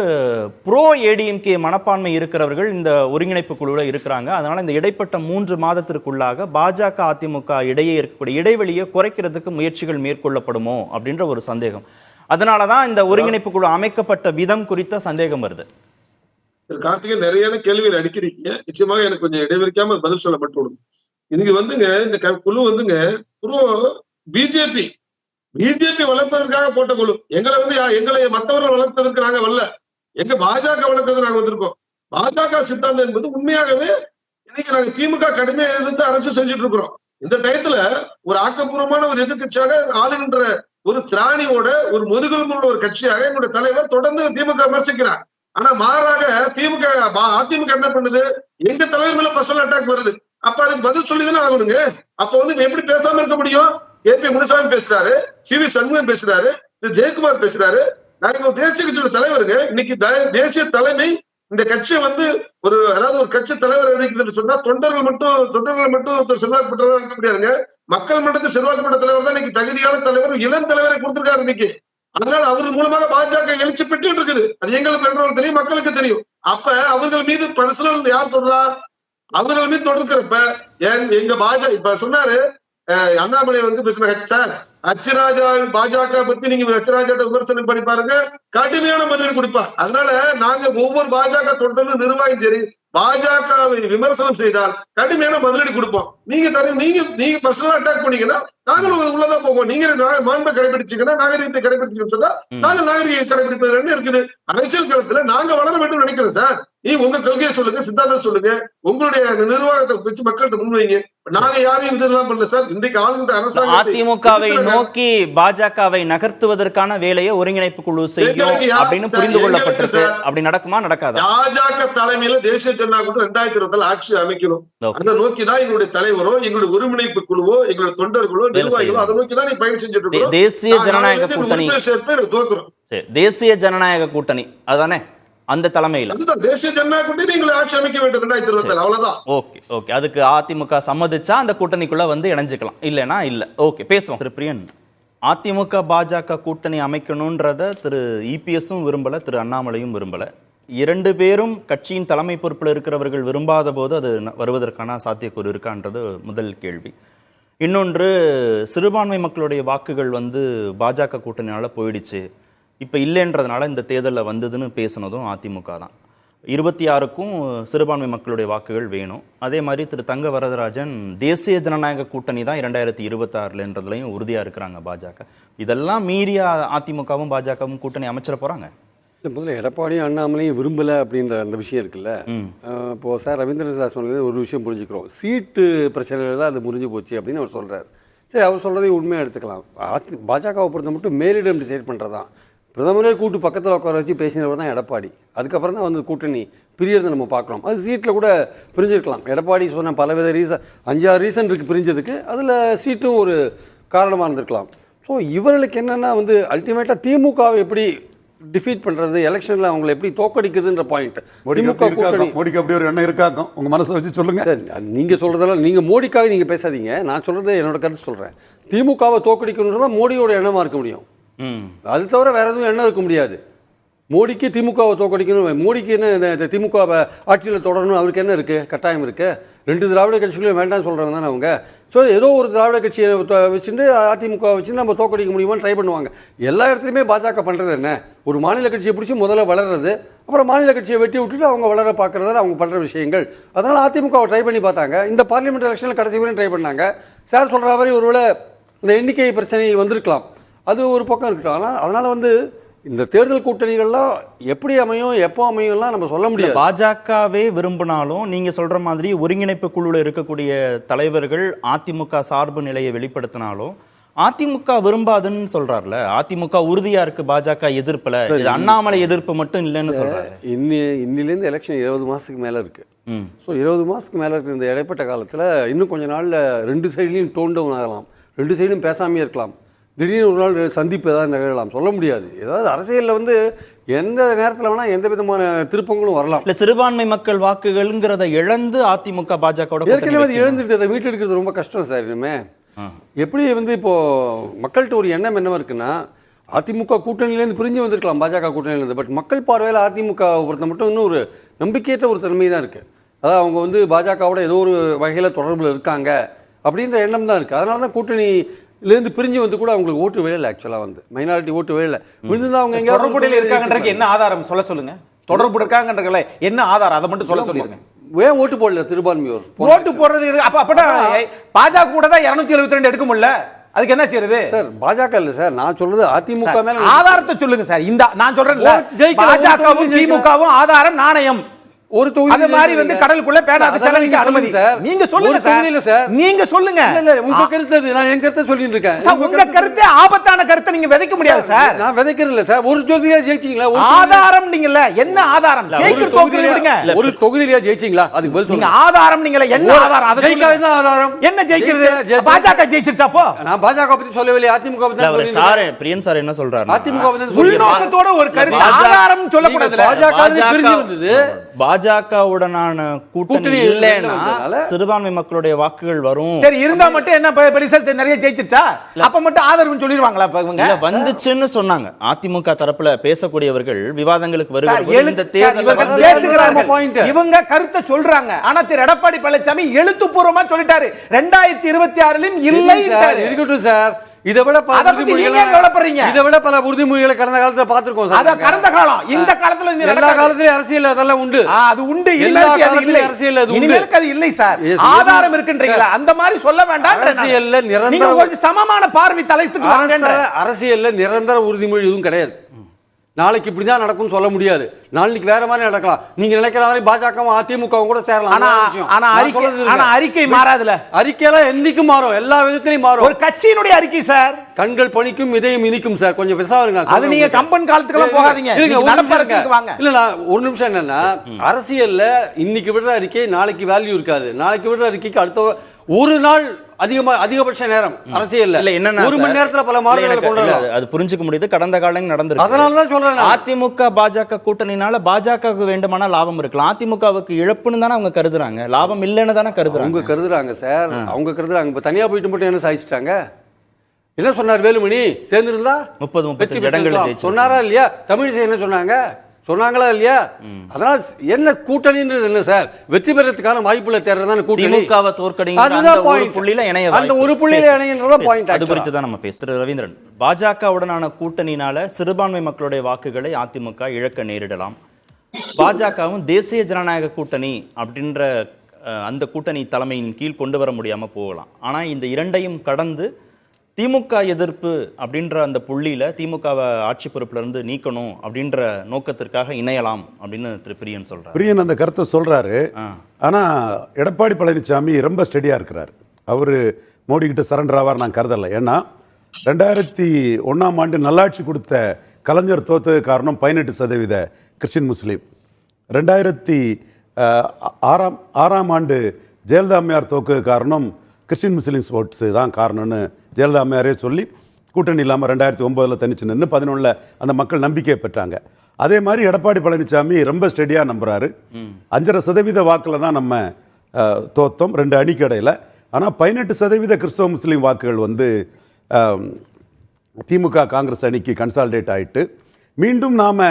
ப்ரோ ஏடிஎம்கே மனப்பான்மை இருக்கிறவர்கள் இந்த ஒருங்கிணைப்பு குழுவில் இருக்கிறாங்க, அதனால இந்த இடைப்பட்ட 3 மாதத்திற்குள்ளாக பாஜக அதிமுக இடையே இருக்கக்கூடிய இடைவெளியை குறைக்கிறதுக்கு முயற்சிகள் மேற்கொள்ளப்படுமோ அப்படின்ற ஒரு சந்தேகம். அதனாலதான் இந்த ஒருங்கிணைப்பு குழு அமைக்கப்பட்ட விதம் குறித்த சந்தேகம் வருது. கார்த்திகை நிறைய கேள்விகள் அடிக்கிறீங்க, நிச்சயமாக எனக்கு கொஞ்சம் இடைவெளிக்காம பதில் சொல்லப்பட்டுவிடும். இதுக்கு வந்துங்க இந்த குழு வந்துங்க பிஜேபி வளர்ப்பதற்காக போட்ட குழு. எங்களை மற்றவர்கள் வளர்ப்பதற்கு நாங்க வரல, எங்க பாஜக வளர்ப்பதற்கு நாங்க வந்திருக்கோம். பாஜக சித்தாந்தம் என்பது உண்மையாகவே இன்னைக்கு நாங்க திமுக கடுமையாக எதிர்த்து அரசு செஞ்சுட்டு இருக்கிறோம். இந்த டயத்துல ஒரு ஆக்கப்பூர்வமான ஒரு எதிர்கட்சியாக ஆளுகின்ற ஒரு திராணியோட ஒரு முதுகெலும்புள்ள ஒரு கட்சியாக எங்களுடைய தலைவர் தொடர்ந்து திமுக விமர்சிக்கிறார். ஆனா மாறாக அதிமுக என்ன பண்ணுது, எங்க தலைவர் மேல பர்சனல் அட்டாக் வருது. அப்ப அதுக்கு பதில் சொல்லிதானே ஆகணுங்க. அப்ப வந்து எப்படி பேசாம இருக்க முடியும்? ஏபி முனுசாமி பேசுறாரு, சிவி சண்முகம் பேசுறாரு, ஜெயக்குமார் பேசுறாரு. நாங்க தேசிய கட்சியோட தலைவருங்க. இன்னைக்கு தேசிய தலைமை இந்த கட்சியை வந்து அதாவது ஒரு கட்சி தலைவர் அறிவிக்குதுன்னு சொன்னா தொண்டர்கள் மட்டும் செல்வாக்குப்பட்டவராக இருக்க முடியாதுங்க. மக்கள் மன்றத்தில் செல்வாக்குப்பட்ட தலைவர் தான் இன்னைக்கு தகுதியான தலைவர், இளம் தலைவரை கொடுத்திருக்காரு இன்னைக்கு. அதனால அவர்கள் மூலமாக பாஜக எழுச்சி பெற்று இருக்குது. அது எங்களுக்கு பெற்றோர்கள் தெரியும், மக்களுக்கு தெரியும். அப்ப அவர்கள் மீது பர்சனல் யார் தொடரா, அவர்கள் மீது தொடர்க்கிறப்ப எங்க பாஜக இப்ப சொன்னாரு அண்ணாமலை வந்து பேசுன சார் அச்சுராஜா பாஜக பத்தி நீங்க அச்சுராஜா விமர்சனம் பண்ணி பாருங்க, கடுமையான பதில் கொடுப்பார். அதனால நாங்க ஒவ்வொரு பாஜக தொண்டனும் நிர்வாகம் சரி பாஜகவை விமர்சனம் செய்தால் கடுமையான பதிலடி கொடுப்போம். நீங்க பர்சனலா அட்டாக் பண்ணீங்கன்னா நாங்களும் உள்ளதான் போவோம். நீங்க மாண்பை கடைபிடிச்சீங்கன்னா நாகரிகத்தை கடைபிடிச்சீங்கன்னு சொன்னா நாங்கள் நாகரிகத்தை கடைபிடிப்பது என்ன இருக்குது? அரசியல் களத்துல நாங்க வளர வேண்டும் நினைக்கிறோம் சார். உங்க கொள்கையை சொல்லுங்க, சித்தாந்தம் சொல்லுங்க, உங்களுடைய நிர்வாகத்தை வச்சு மக்கள்கிட்ட முன்வைங்க. நாங்க யாரையும் இதெல்லாம் பண்ணல சார். இன்றைக்கு ஆளுநர் அரசாங்கம் அதிமுகவை நோக்கி பாஜகவை நகர்த்துவதற்கான வேலையை ஒருங்கிணைப்பு குழு செய்யும் அப்படின்னு புரிந்து கொள்ளப்பட்டிருக்கு. அப்படி நடக்குமா நடக்காதா? பாஜக தலைமையில தேசிய ஜனநாயக கூட்டணி 2020 ஆட்சி அமைக்கணும். அதை நோக்கிதான் எங்களுடைய தலைவரோ எங்களுடைய ஒருங்கிணைப்பு குழுவோ எங்களுடைய தொண்டர்களோ நிர்வாகிகளோ அதை நோக்கிதான் நீ பயணம் செஞ்சுட்டு இருக்கோம். தேசிய ஜனநாயக கூட்டணி தேசிய ஜனநாயக கூட்டணி அதானே அந்த தலைமையில. அதுதான் தேசிய ஜனநாயக கூட்டணி நீங்கள் ஆட்சி அமைக்க வேண்டும் 2024 அவ்வளவுதான். ஓகே அதுக்கு அதிமுக சம்மதிச்சா அந்த கூட்டணிக்குள்ள வந்து இணைஞ்சுக்கலாம், இல்லைன்னா இல்ல. ஓகே, பேசுவோம். திரு பிரியன், அதிமுக பாஜக கூட்டணி அமைக்கணும்ன்றத திரு இபிஎஸும் விரும்பல, திரு அண்ணாமலையும் விரும்பல. 2 பேரும் கட்சியின் தலைமை பொறுப்பில் இருக்கிறவர்கள் விரும்பாத போது அது வருவதற்கான சாத்தியக்கூறு இருக்கான்றது முதல் கேள்வி. இன்னொன்று, சிறுபான்மை மக்களுடைய வாக்குகள் வந்து பாஜக கூட்டணியால போயிடுச்சு, இப்போ இல்லைன்றதுனால இந்த தேர்தலில் வந்ததுன்னு பேசுனதும் அதிமுக தான். 26க்கும் சிறுபான்மை மக்களுடைய வாக்குகள் வேணும். அதே மாதிரி திரு தங்க வரதராஜன் தேசிய ஜனநாயக கூட்டணி தான் 2026ன்றதுலையும் உறுதியாக இருக்கிறாங்க பாஜக. இதெல்லாம் மீறிய அதிமுகவும் பாஜகவும் கூட்டணி அமைச்சிட போகிறாங்க. முதல்ல எடப்பாடியும் அண்ணாமலையும் விரும்பலை அப்படின்ற அந்த விஷயம் இருக்குல்ல. இப்போது சார் ரவீந்திரன் சார் சொன்னது ஒரு விஷயம் புரிஞ்சுக்கிறோம். சீட்டு பிரச்சனையில் தான் அது முடிஞ்சு போச்சு அப்படின்னு அவர் சொல்கிறார். சரி, அவர் சொல்கிறதையும் உண்மையாக எடுத்துக்கலாம். பாஜகவை பொறுத்த மட்டும் மேலிடம் டிசைட் பண்ணுறது தான். பிரதமரே கூட்டு பக்கத்தில் உட்கார வச்சு பேசினவர் தான் எடப்பாடி. அதுக்கப்புறம் தான் வந்து கூட்டணி பிரியறதை நம்ம பார்க்குறோம். அது சீட்டில் கூட பிரிஞ்சிருக்கலாம். எடப்பாடி சொன்ன பலவித ரீசன், 5-6 ரீசன் இருக்குது பிரிஞ்சதுக்கு. அதில் சீட்டும் ஒரு காரணமாக இருந்திருக்கலாம். ஸோ இவர்களுக்கு என்னென்னா வந்து அல்டிமேட்டாக திமுகவை எப்படி டிஃபீட் பண்ணுறது, எலெக்ஷனில் அவங்களை எப்படி தோக்கடிக்குதுன்ற பாயிண்ட். மோடிக்கு அப்படி ஒரு எண்ணம் இருக்காக்கும், உங்கள் மனசை வச்சு சொல்லுங்கள். சார், நீங்கள் சொல்கிறதெல்லாம் நீங்கள் மோடிக்காக நீங்கள் பேசாதீங்க. நான் சொல்கிறது என்னோட கருத்து சொல்கிறேன். திமுகவை தோக்கடிக்கணுன்றதான் மோடியோட எண்ணமாக இருக்க முடியும். அது தவிர வேற எதுவும் எண்ணம் இருக்க முடியாது. மோடிக்கு திமுகவை தோக்கடிக்கணும், மோடிக்கு என்ன திமுகவை ஆட்சியில் தொடரணும், அவருக்கு என்ன இருக்குது, கட்டாயம் இருக்குது. 2 திராவிட கட்சிகளையும் வேண்டாம்னு சொல்கிறாங்க தானே அவங்க. ஸோ ஏதோ ஒரு திராவிட கட்சியை வச்சுட்டு அதிமுக வச்சு நம்ம தோக்கடிக்க முடியுமான்னு ட்ரை பண்ணுவாங்க. எல்லா இடத்துலையுமே பாஜக பண்ணுறது என்ன, ஒரு மாநில கட்சியை பிடிச்சி முதல்ல வளர்றது, அப்புறம் மாநில கட்சியை வெட்டி விட்டுட்டு அவங்க வளர பார்க்குறது அவங்க பண்ணுற விஷயங்கள். அதனால் அதிமுகவை ட்ரை பண்ணி பார்த்தாங்க. இந்த பார்லிமெண்ட் எலெக்ஷனில் கடைசி வரையும் ட்ரை பண்ணாங்க. சார் சொல்கிற மாதிரி ஒருவேளை இந்த எண்ணிக்கை பிரச்சனை வந்திருக்கலாம், அது ஒரு பக்கம் இருக்கட்டும். ஆனால் அதனால் வந்து இந்த தேர்தல் கூட்டணிகள்லாம் எப்படி அமையும், எப்போ அமையும்லாம் நம்ம சொல்ல முடியாது. பாஜகவே விரும்பினாலும் நீங்க சொல்ற மாதிரி ஒருங்கிணைப்பு குழுவில் இருக்கக்கூடிய தலைவர்கள் அதிமுக சார்பு நிலையை வெளிப்படுத்தினாலும் அதிமுக விரும்பாதுன்னு சொல்றாருல. அதிமுக உறுதியா இருக்கு பாஜக எதிர்ப்புல, இது அண்ணாமலை எதிர்ப்பு மட்டும் இல்லைன்னு சொல்றாரு. இன்னிலேருந்து எலெக்ஷன் 20 மாசத்துக்கு மேல இருக்கு. ஸோ 20 மாசத்துக்கு மேல இருக்கு. இந்த இடைப்பட்ட காலத்துல இன்னும் கொஞ்ச நாள்ல 2 சைட்லையும் டோன் ஆகலாம், 2 சைடும் பேசாமையே இருக்கலாம். திடீர்னு ஒரு நாள் சந்திப்பு ஏதாவது நிகழலாம், சொல்ல முடியாது. ஏதாவது அரசியலில் வந்து எந்த நேரத்தில் வேணால் எந்த விதமான திருப்பங்களும் வரலாம். இல்லை, சிறுபான்மை மக்கள் வாக்குகள்ங்கிறத இழந்து அதிமுக பாஜக ஏற்கனவே இழந்துட்டு அதை மீட்டு எடுக்கிறது ரொம்ப கஷ்டம் சார். இனிமே எப்படி வந்து இப்போது மக்கள்கிட்ட ஒரு எண்ணம் என்னவா இருக்குன்னா, அதிமுக கூட்டணியிலேருந்து பிரிஞ்சு வந்திருக்கலாம் பாஜக கூட்டணியிலேருந்து. பட் மக்கள் பார்வையில் அதிமுக பொறுத்த மட்டும் இன்னும் ஒரு நம்பிக்கையற்ற ஒரு தன்மை தான் இருக்குது. அதாவது அவங்க வந்து பாஜகவோட ஏதோ ஒரு வகையில் தொடர்பில் இருக்காங்க அப்படின்ற எண்ணம் தான் இருக்குது. அதனால தான் கூட்டணியிலேருந்து பிரிஞ்சு வந்து கூட அவங்களுக்கு ஓட்டு விழலை. ஆக்சுவலாக வந்து மைனாரிட்டி ஓட்டு விழலை. விழுந்துதான் அவங்க எங்கே தொடர்புடையில் இருக்காங்கன்றதுக்கு என்ன ஆதாரம் சொல்லுங்க. தொடர்பு இருக்காங்கன்றதுல என்ன ஆதாரம், அதை மட்டும் சொல்லிருங்க. ஏன் ஓட்டு போடல திருபான்மையோர்? ஓட்டு போடுறது அப்ப பாஜக கூட தான் 272 எடுக்க முடியல, அதுக்கு என்ன செய்யறது சார்? பாஜக இல்ல சார், நான் சொல்றது அதிமுக மேல ஆதாரத்தை சொல்லுங்க சார். இந்த நான் சொல்றேன்ல, பாஜகவும் திமுகவும் ஆதாரம் நாணயம். ஒரு தொகுதி அது மாதிரி வந்து கடலுக்குள்ள பேனாக்கு செலவிக்க அனுமதி சார். நீங்க சொல்லுங்க சார், நீங்க சொல்லுங்க. இல்ல உங்க கருத்து அது, நான் என் கருத்தை சொல்லிட்டு இருக்கேன். உங்க கருத்து ஆபத்தான கருத்தை நீங்க விதைக்க முடியாது சார். நான் விதைக்கிறது இல்ல சார். ஒரு தொகுதியா ஜெயிச்சீங்களா? ஆதாரம் நீங்கல என்ன ஆதாரம்? ஜெயிக்கிற தொகுதியில விடுங்க. ஒரு தொகுதியில ஜெயிச்சீங்களா? அதுக்கு பதில் சொல்லுங்க. ஆதாரம் நீங்கல என்ன ஆதாரம்? அது ஜெயிக்காத என்ன ஆதாரம்? என்ன ஜெயிக்கிறது? பாஜக ஜெயிச்சிருச்சா? அப்போ நான் பாஜக பத்தி சொல்லவில்லை, அதிமுக பத்தி சொல்றேன். சார் பிரியன் சார் என்ன சொல்றாரு? அதிமுக பத்தி உள்நோக்கத்தோட ஒரு கருத்து, ஆதாரம் சொல்லக்கூடாது. பாஜக பிரிஞ்சு வந்தது. பாஜகவுடனான கூட்டணி இல்லைன்னா சிறுபான்மை மக்களுடைய வாக்குகள் வரும். சரி, இருந்தா மட்டும் என்ன பெலிசல் நிறைய ஜெயிச்சிருச்சா? அப்ப மட்டும் ஆதரவுன்னு சொல்லிடுவாங்களா? இவங்க வந்துச்சுன்னு சொன்னாங்க. அதிமுக தரப்புல பேசக்கூடியவர்கள் விவாதங்களுக்கு வருகிறார்கள். இந்த தேர்தல் இவங்க கருத்தை சொல்றாங்க. ஆனா திரு எடப்பாடி பழனிசாமி எழுத்துப்பூர்வமா சொல்லிட்டாரு 2026லும் இல்லை. இருக்கட்டும் சார், இதை விட பல உறுதிமொழிகளை கடந்த காலத்துல பார்த்திருக்கோம் சார். அத கடந்த காலம், இந்த காலத்துல எல்லா காலத்திலயும் அரசியல் அதெல்லாம் உண்டு. அது உண்டு, இல்லை அரசியல் அது இனிமேலுக்கு அது இல்லை சார். ஆதாரம் இருக்குன்றீங்களா? அந்த மாதிரி சொல்ல வேண்டாம். அரசியல்ல நிரந்தர கொஞ்சம் சமமான பார்வை தலைத்துக்கு வாங்க. அரசியல்ல நிரந்தர உறுதிமொழி எதுவும் கிடையாது. நாளைக்கு இப்படிதான் நடக்கும்னு சொல்ல முடியாது. நாளைக்கு வேற மாதிரி நடக்கலாம். நீங்க நினைக்கிற மாதிரி பாஜகவும் அதிமுகவும் கூட சேரலாம். ஆனா அறிக்கை மாறாதுல. அறிக்கையெல்லாம் என்னைக்கும் மாறும், எல்லா விதத்திலையும் மாறும். ஒரு கட்சியினுடைய அறிக்கை சார். கண்கள் பணிக்கும் இதயம் இனிக்கும் சார். கொஞ்சம் பெருசாக அது நீங்க கம்பன் காலத்துக்கெல்லாம் போகாதீங்க. இல்ல ஒரு நிமிஷம். என்னன்னா அரசியல்ல இன்னைக்கு விடுற அறிக்கை நாளைக்கு வேல்யூ இருக்காது. நாளைக்கு விடுற அறிக்கைக்கு அடுத்த ஒரு நாள் அதிகபட்ச நேரம் அரசியல் இல்ல என்னன்னா ஒரு மணி நேரத்துல பல மாறுதல்களை கொண்டு வரலாம். அது புரிஞ்சுக்க முடியுது. கடந்த காலங்கள் நடந்திருக்கு. அதனால தான் சொல்றேன் நான். அதிமுக பாஜக கூட்டணினால பாஜகவுக்கு வேண்டுமானா லாபம் இருக்கலாம், அதிமுகவுக்கு இழப்புன்னு தானே அவங்க கருதுறாங்க, லாபம் இல்லைன்னு தானே கருதுறாங்க. அவங்க கருதுறாங்க சார், அவங்க கருதுறாங்க. இப்ப தனியா போயிட்டு மட்டும் என்ன சாதிச்சிட்டாங்க? என்ன சொன்னார் வேலுமணி? சேர்ந்துருந்தா 30-35 இடங்களை ஜெயிச்சு சொன்னாரா இல்லையா? தமிழிசை என்ன சொன்னாங்க? சொன்னாங்களா இல்லையா? அதனால என்ன கூட்டணின்றது என்ன சார்? வெற்றி பெறதுக்கான வாய்ப்புல தேர்றதான கூட்டணி. திமுகவை தோற்கடிங்க அந்த ஒரு புள்ளியில இணைய, அந்த ஒரு புள்ளியில இணையன்றத பாயிண்ட். அது குறித்து தான் நம்ம பேசுறோம். ரவீந்திரன், பாஜகவுடனான கூட்டணினால சிறுபான்மை மக்களுடைய வாக்குகளை அதிமுக இழக்க நேரிடலாம். பாஜகவும் தேசிய ஜனநாயக கூட்டணி அப்படின்ற அந்த கூட்டணி தலைமையின் கீழ் கொண்டு வர முடியாம போகலாம். ஆனா இந்த இரண்டையும் கடந்து திமுக எதிர்ப்பு அப்படின்ற அந்த புள்ளியில திமுகவை ஆட்சி பொறுப்புல இருந்து நீக்கணும் அப்படின்ற நோக்கத்திற்காக இணையலாம் அப்படின்னு திரு பிரியன் சொல்றாரு. பிரியன் அந்த கருத்தை சொல்றாரு. ஆனா எடப்பாடி பழனிசாமி ரொம்ப ஸ்டெடியா இருக்கிறார். அவரு மோடி கிட்ட சரண்டர் ஆவார் நான் கருதலை. ஏன்னா 2001 நல்லாட்சி கொடுத்த கலைஞர் தோத்தது காரணம் 18% கிறிஸ்டின் முஸ்லீம். 2006 ஜெயலலிதா அம்மையார் தோத்தது காரணம் கிறிஸ்டின் முஸ்லீம்ஸ் ஓட்ஸு தான் காரணம்னு ஜெயலலிதா அம்மையாரே சொல்லி கூட்டணி இல்லாமல் 2009 தனிச்சு நின்று 2011 அந்த மக்கள் நம்பிக்கையை பெற்றாங்க. அதே மாதிரி எடப்பாடி பழனிசாமி ரொம்ப ஸ்டெடியாக நம்புறாரு. 5.5% வாக்கில் தான் நம்ம தோத்தோம் 2 அணிக்கு இடையில். ஆனால் 18% கிறிஸ்தவ முஸ்லீம் வாக்குகள் வந்து திமுக காங்கிரஸ் அணிக்கு கன்சாலிடேட் ஆகிட்டு மீண்டும் நாம்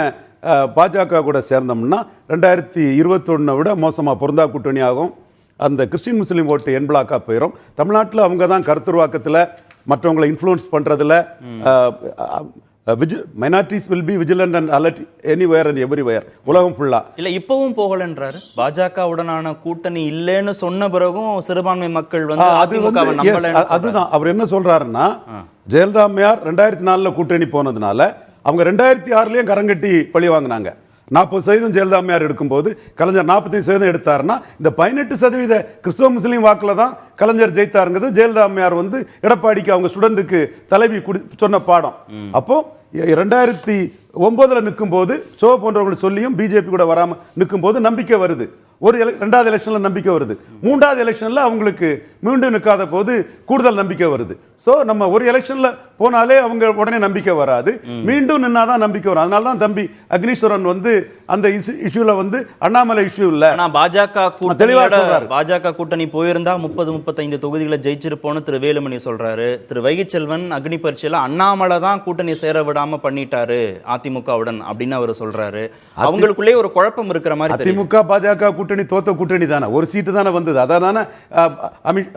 பாஜக கூட சேர்ந்தோம்னா 2021 விட மோசமாக பொருந்தா கூட்டணி ஆகும். அந்த கிறிஸ்டின் முஸ்லீம் ஓட்டு என் பிளாக்காக போயிடும். தமிழ்நாட்டில் அவங்க தான் கருத்துருவாக்கத்தில் மற்றவங்களை இன்ஃப்ளூயன்ஸ் பண்ணுறதுல minorities will be vigilant and alert anywhere and everywhere, உலகம் ஃபுல்லாக. இல்லை இப்பவும் போகலன்றாரு. பாஜகவுடனான கூட்டணி இல்லைன்னு சொன்ன பிறகும் சிறுபான்மை மக்கள் வந்து அதுதான் அவர் என்ன சொல்றாருன்னா, ஜெயலலிதா அம்மையார் 2004 கூட்டணி போனதுனால அவங்க 2006 கரங்கட்டி பழி வாங்கினாங்க. 40% ஜெயலலிதா அம்மையார் எடுக்கும்போது கலைஞர் 45% எடுத்தாருன்னா இந்த 18% கிறிஸ்தவ முஸ்லீம் வாக்கில் தான் கலைஞர் ஜெயித்தாருங்கிறது ஜெயலலிதா அம்மையார் வந்து எடப்பாடிக்கு அவங்க ஸ்டூடெண்ட்டுக்கு தலைவி சொன்ன பாடம். அப்போ 2009 நிற்கும் போது சோ போன்றவங்களை சொல்லியும் பிஜேபி கூட வராமல் நிற்கும் போது நம்பிக்கை வருது. ரெண்டாவது எலெக்ஷனில் நம்பிக்கை வருது. 3வது எலெக்ஷனில் அவங்களுக்கு மீண்டும் நிற்காத போது கூடுதல் நம்பிக்கை வருது. ஸோ நம்ம ஒரு எலெக்ஷனில் போனாலே அவங்க உடனே நம்பிக்கை வராது, மீண்டும் நின்னாதான் நம்பிக்கை வரும். அதனால தான் தம்பி அக்னீஸ்வரன் வந்து அந்த இஷ்யூல வந்து அண்ணாமலை இஷ்யூ இல்லை. பாஜக கூட்டணி போயிருந்தா 30-35 தொகுதிகளை ஜெயிச்சிருப்போன்னு திரு வேலுமணி சொல்றாரு. திரு வைகைச்செல்வன் அக்னி பரீட்சையில அண்ணாமலை தான் கூட்டணி சேர விடாம பண்ணிட்டாரு அதிமுகவுடன் அப்படின்னு அவர் சொல்றாரு. அவங்களுக்குள்ளே ஒரு குழப்பம் இருக்கிற மாதிரி. அதிமுக பாஜக கூட்டணி தோத்த கூட்டணி தானே, ஒரு சீட்டு தானே வந்தது. அதான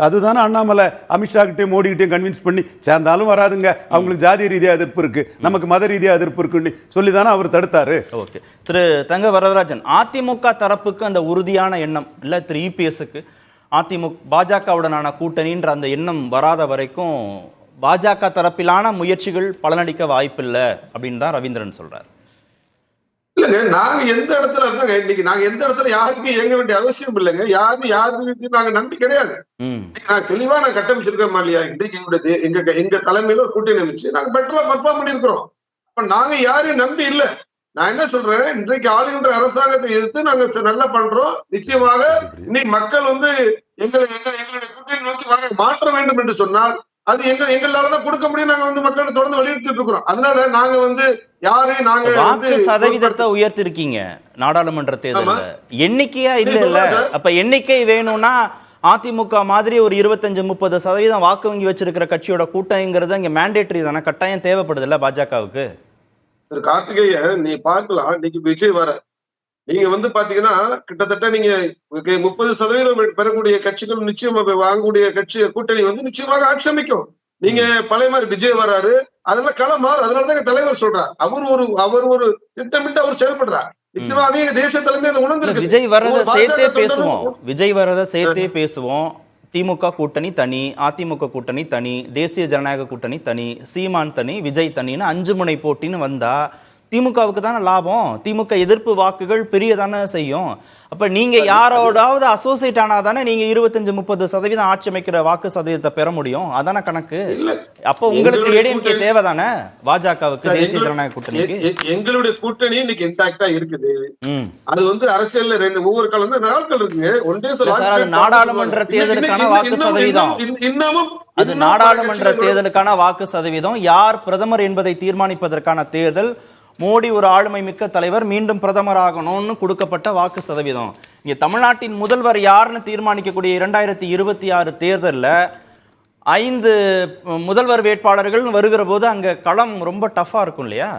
அதுதானே அண்ணாமலை அமித்ஷா கிட்டே மோடி கிட்டே கன்வின்ஸ் பண்ணி சேர்ந்தாலும் வராதுங்க, அவங்களுக்கு ஜாதி ரீதியாக எதிர்ப்பு இருக்கு, நமக்கு மத ரீதியாக எதிர்ப்பு இருக்குன்னு சொல்லி தானே அவர் தடுத்தாரு. ஓகே, திரு தங்க வரதராஜன், அதிமுக தரப்புக்கு அந்த உறுதியான எண்ணம் இல்ல திரு இபிஎஸ்க்கு அதிமுக பாஜகவுடனான கூட்டணின்ற அந்த எண்ணம் வராத வரைக்கும் பாஜக தரப்பிலான முயற்சிகள் பலனளிக்க வாய்ப்பில்லை அப்படின்னு தான் ரவீந்திரன் சொல்றாரு. இல்லங்க, நாங்க எந்த இடத்துல இருந்தாங்க இன்னைக்கு நாங்க எந்த இடத்துல யாருக்கும் இயங்க வேண்டிய அவசியம் இல்லைங்க. யாருமே நாங்க நம்பி கிடையாது. நான் தெளிவா நான் கட்டமைச்சிருக்கோமா இல்லையா? இன்னைக்கு எங்க தலைமையில ஒரு கூட்டணி அமைச்சு நாங்க பெட்டரா பர்ஃபார்ம் பண்ணிருக்கிறோம். அப்ப நாங்க யாரையும் நம்பி இல்ல. நான் என்ன சொல்றேன், இன்றைக்கு ஆளுகின்ற அரசாங்கத்தை எதிர்த்து நாங்க நல்லா பண்றோம். நிச்சயமாக இன்னைக்கு மக்கள் வந்து எங்களுடைய கூட்டணி நோக்கி வர மாற்ற வேண்டும் என்று சொன்னால் அது எங்களாலதான் கொடுக்க முடியும். நாங்க வந்து மக்களை தொடர்ந்து வலியுறுத்திட்டு இருக்கிறோம். அதனால நாங்க வந்து யாரையும் நாங்க வாக்கு சதவீதத்தை உயர்த்திருக்கீங்க நாடாளுமன்ற தேர்தலில், எண்ணிக்கையா இல்ல. அப்ப எண்ணிக்கை வேணும்னா அதிமுக மாதிரி ஒரு 25-30% வாக்கு வங்கி வச்சிருக்கிற கட்சியோட கூட்டங்கிறது இங்க மேண்டேட்டரி தானே, கட்டாயம் தேவைப்படுது இல்ல பாஜகவுக்கு? கார்த்திகேய நீ பார்க்கலாம், இன்னைக்கு விஜய் வர நீங்க வந்து பாத்தீங்கன்னா கிட்டத்தட்ட நீங்க 30% பெறக்கூடிய கட்சிகள் நிச்சயமா வாங்கக்கூடிய கட்சி கூட்டணி வந்து நிச்சயமாக ஆட்சி அமைக்கும். நீங்க பழைய மாதிரி விஜய் வராரு, அதெல்லாம் களம் மாறு. அதனாலதான் தலைவர் சொல்றார், அவர் ஒரு திட்டமிட்டு அவர் செயல்படுறார். நிச்சயமா அதே தேசிய தலைமை அதை உணர்ந்திருக்கு. விஜய் வரத சேர்த்தே பேசுவோம். திமுக கூட்டணி தனி, அதிமுக கூட்டணி தனி, தேசிய ஜனநாயக கூட்டணி தனி, சீமான் தனி, விஜய் தனின்னு 5 முனை போட்டின்னு வந்தா திமுகவுக்கு தானே லாபம். திமுக எதிர்ப்பு வாக்குகள் பெரிய தானே செய்யும். அப்ப நீங்க யாரோடாவது அசோசியேட் ஆனாதானே நீங்க 25-30% ஆட்சி அமைக்கிற வாக்கு சதவீதத்தை பெற முடியும். அதான கணக்கு. அப்ப உங்களுக்கு ஏடிஎம்கே தேவைதானே பாஜகவுக்கு, தேசிய ஜனநாயக கூட்டணிக்கு? எங்களுடைய கூட்டணி இன்னைக்கு இன்டாக்டா இருக்குது. அது வந்து அரசியல்ல ஒவ்வொரு காலம் நாட்கள் இருக்குங்க. ஒன்றே அது நாடாளுமன்ற தேர்தலுக்கான வாக்கு சதவீதம். இன்னமும் அது நாடாளுமன்ற தேர்தலுக்கான வாக்கு சதவீதம். யார் பிரதமர் என்பதை தீர்மானிப்பதற்கான தேர்தல். மோடி ஒரு ஆளுமை மிக்க தலைவர், மீண்டும் பிரதமர் ஆகணும்னு கொடுக்கப்பட்ட வாக்கு சதவீதம். இங்க தமிழ்நாட்டின் முதல்வர் யாருன்னு தீர்மானிக்கக்கூடிய 2026 தேர்தலில் 5 முதல்வர் வேட்பாளர்கள் வருகிற போது அங்க களம் ரொம்ப டஃபா இருக்கும் இல்லையா?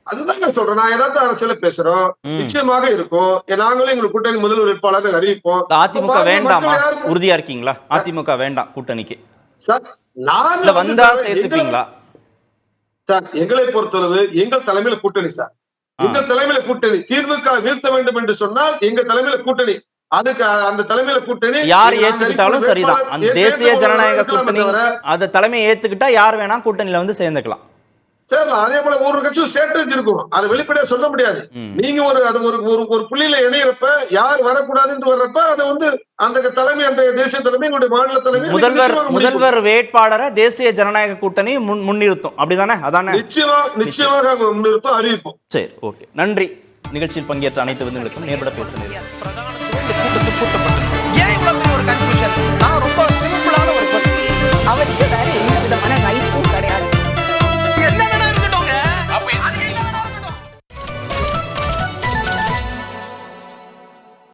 அதுதான் நான் சொல்றேன். நான் ஏதாவது அரசியல பேசுறோம், நிச்சயமாக இருக்கும். நாங்களும் எங்களுக்கு கூட்டணி முதல்வர் வேட்பாளரை அறிவிப்போம். அதிமுக வேண்டாமா? உறுதியா இருக்கீங்களா? அதிமுக வேண்டாம் கூட்டணிக்கு சார். நான் வந்தா சேர்த்துப்பீங்களா சார்? எங்களை பொறுத்தளவு எங்கள் தலைமையில கூட்டணி சார். எங்கள் தலைமையில கூட்டணி. திமுக வீழ்த்த வேண்டும் என்று சொன்னால் எங்க தலைமையில கூட்டணி. அதுக்கு அந்த தலைமையில கூட்டணி யார் ஏத்துக்கிட்டாலும் சரிதான். அந்த தேசிய ஜனநாயக கூட்டணி அந்த தலைமையை ஏத்துக்கிட்டா யார் வேணா கூட்டணியில வந்து சேர்ந்துக்கலாம் சார். அதே போல ஒரு கட்சியும் ஸ்ட்ராட்டஜி இருக்கும். அதை வெளிப்படையா சொல்ல முடியாது. நீங்க ஒரு புள்ளியில இணையறப்ப யார் வரக்கூடாதுன்னு வர்றப்ப அதை வந்து அந்த தலைமை, அந்த தேசிய தலைமை, எங்களுடைய மாநில தலைமை, முதல்வர் வேட்பாளரை தேசிய ஜனநாயக கூட்டணி முன்னிறுத்தும். அப்படிதானே? அதானே? நிச்சயமாக முன்னிறுத்தும், அறிவிப்போம். சரி, ஓகே, நன்றி. நிகழ்ச்சியில் பங்கேற்ற அனைத்து விருந்துகளுக்கும் நேர்பட பேசுகிறேன்.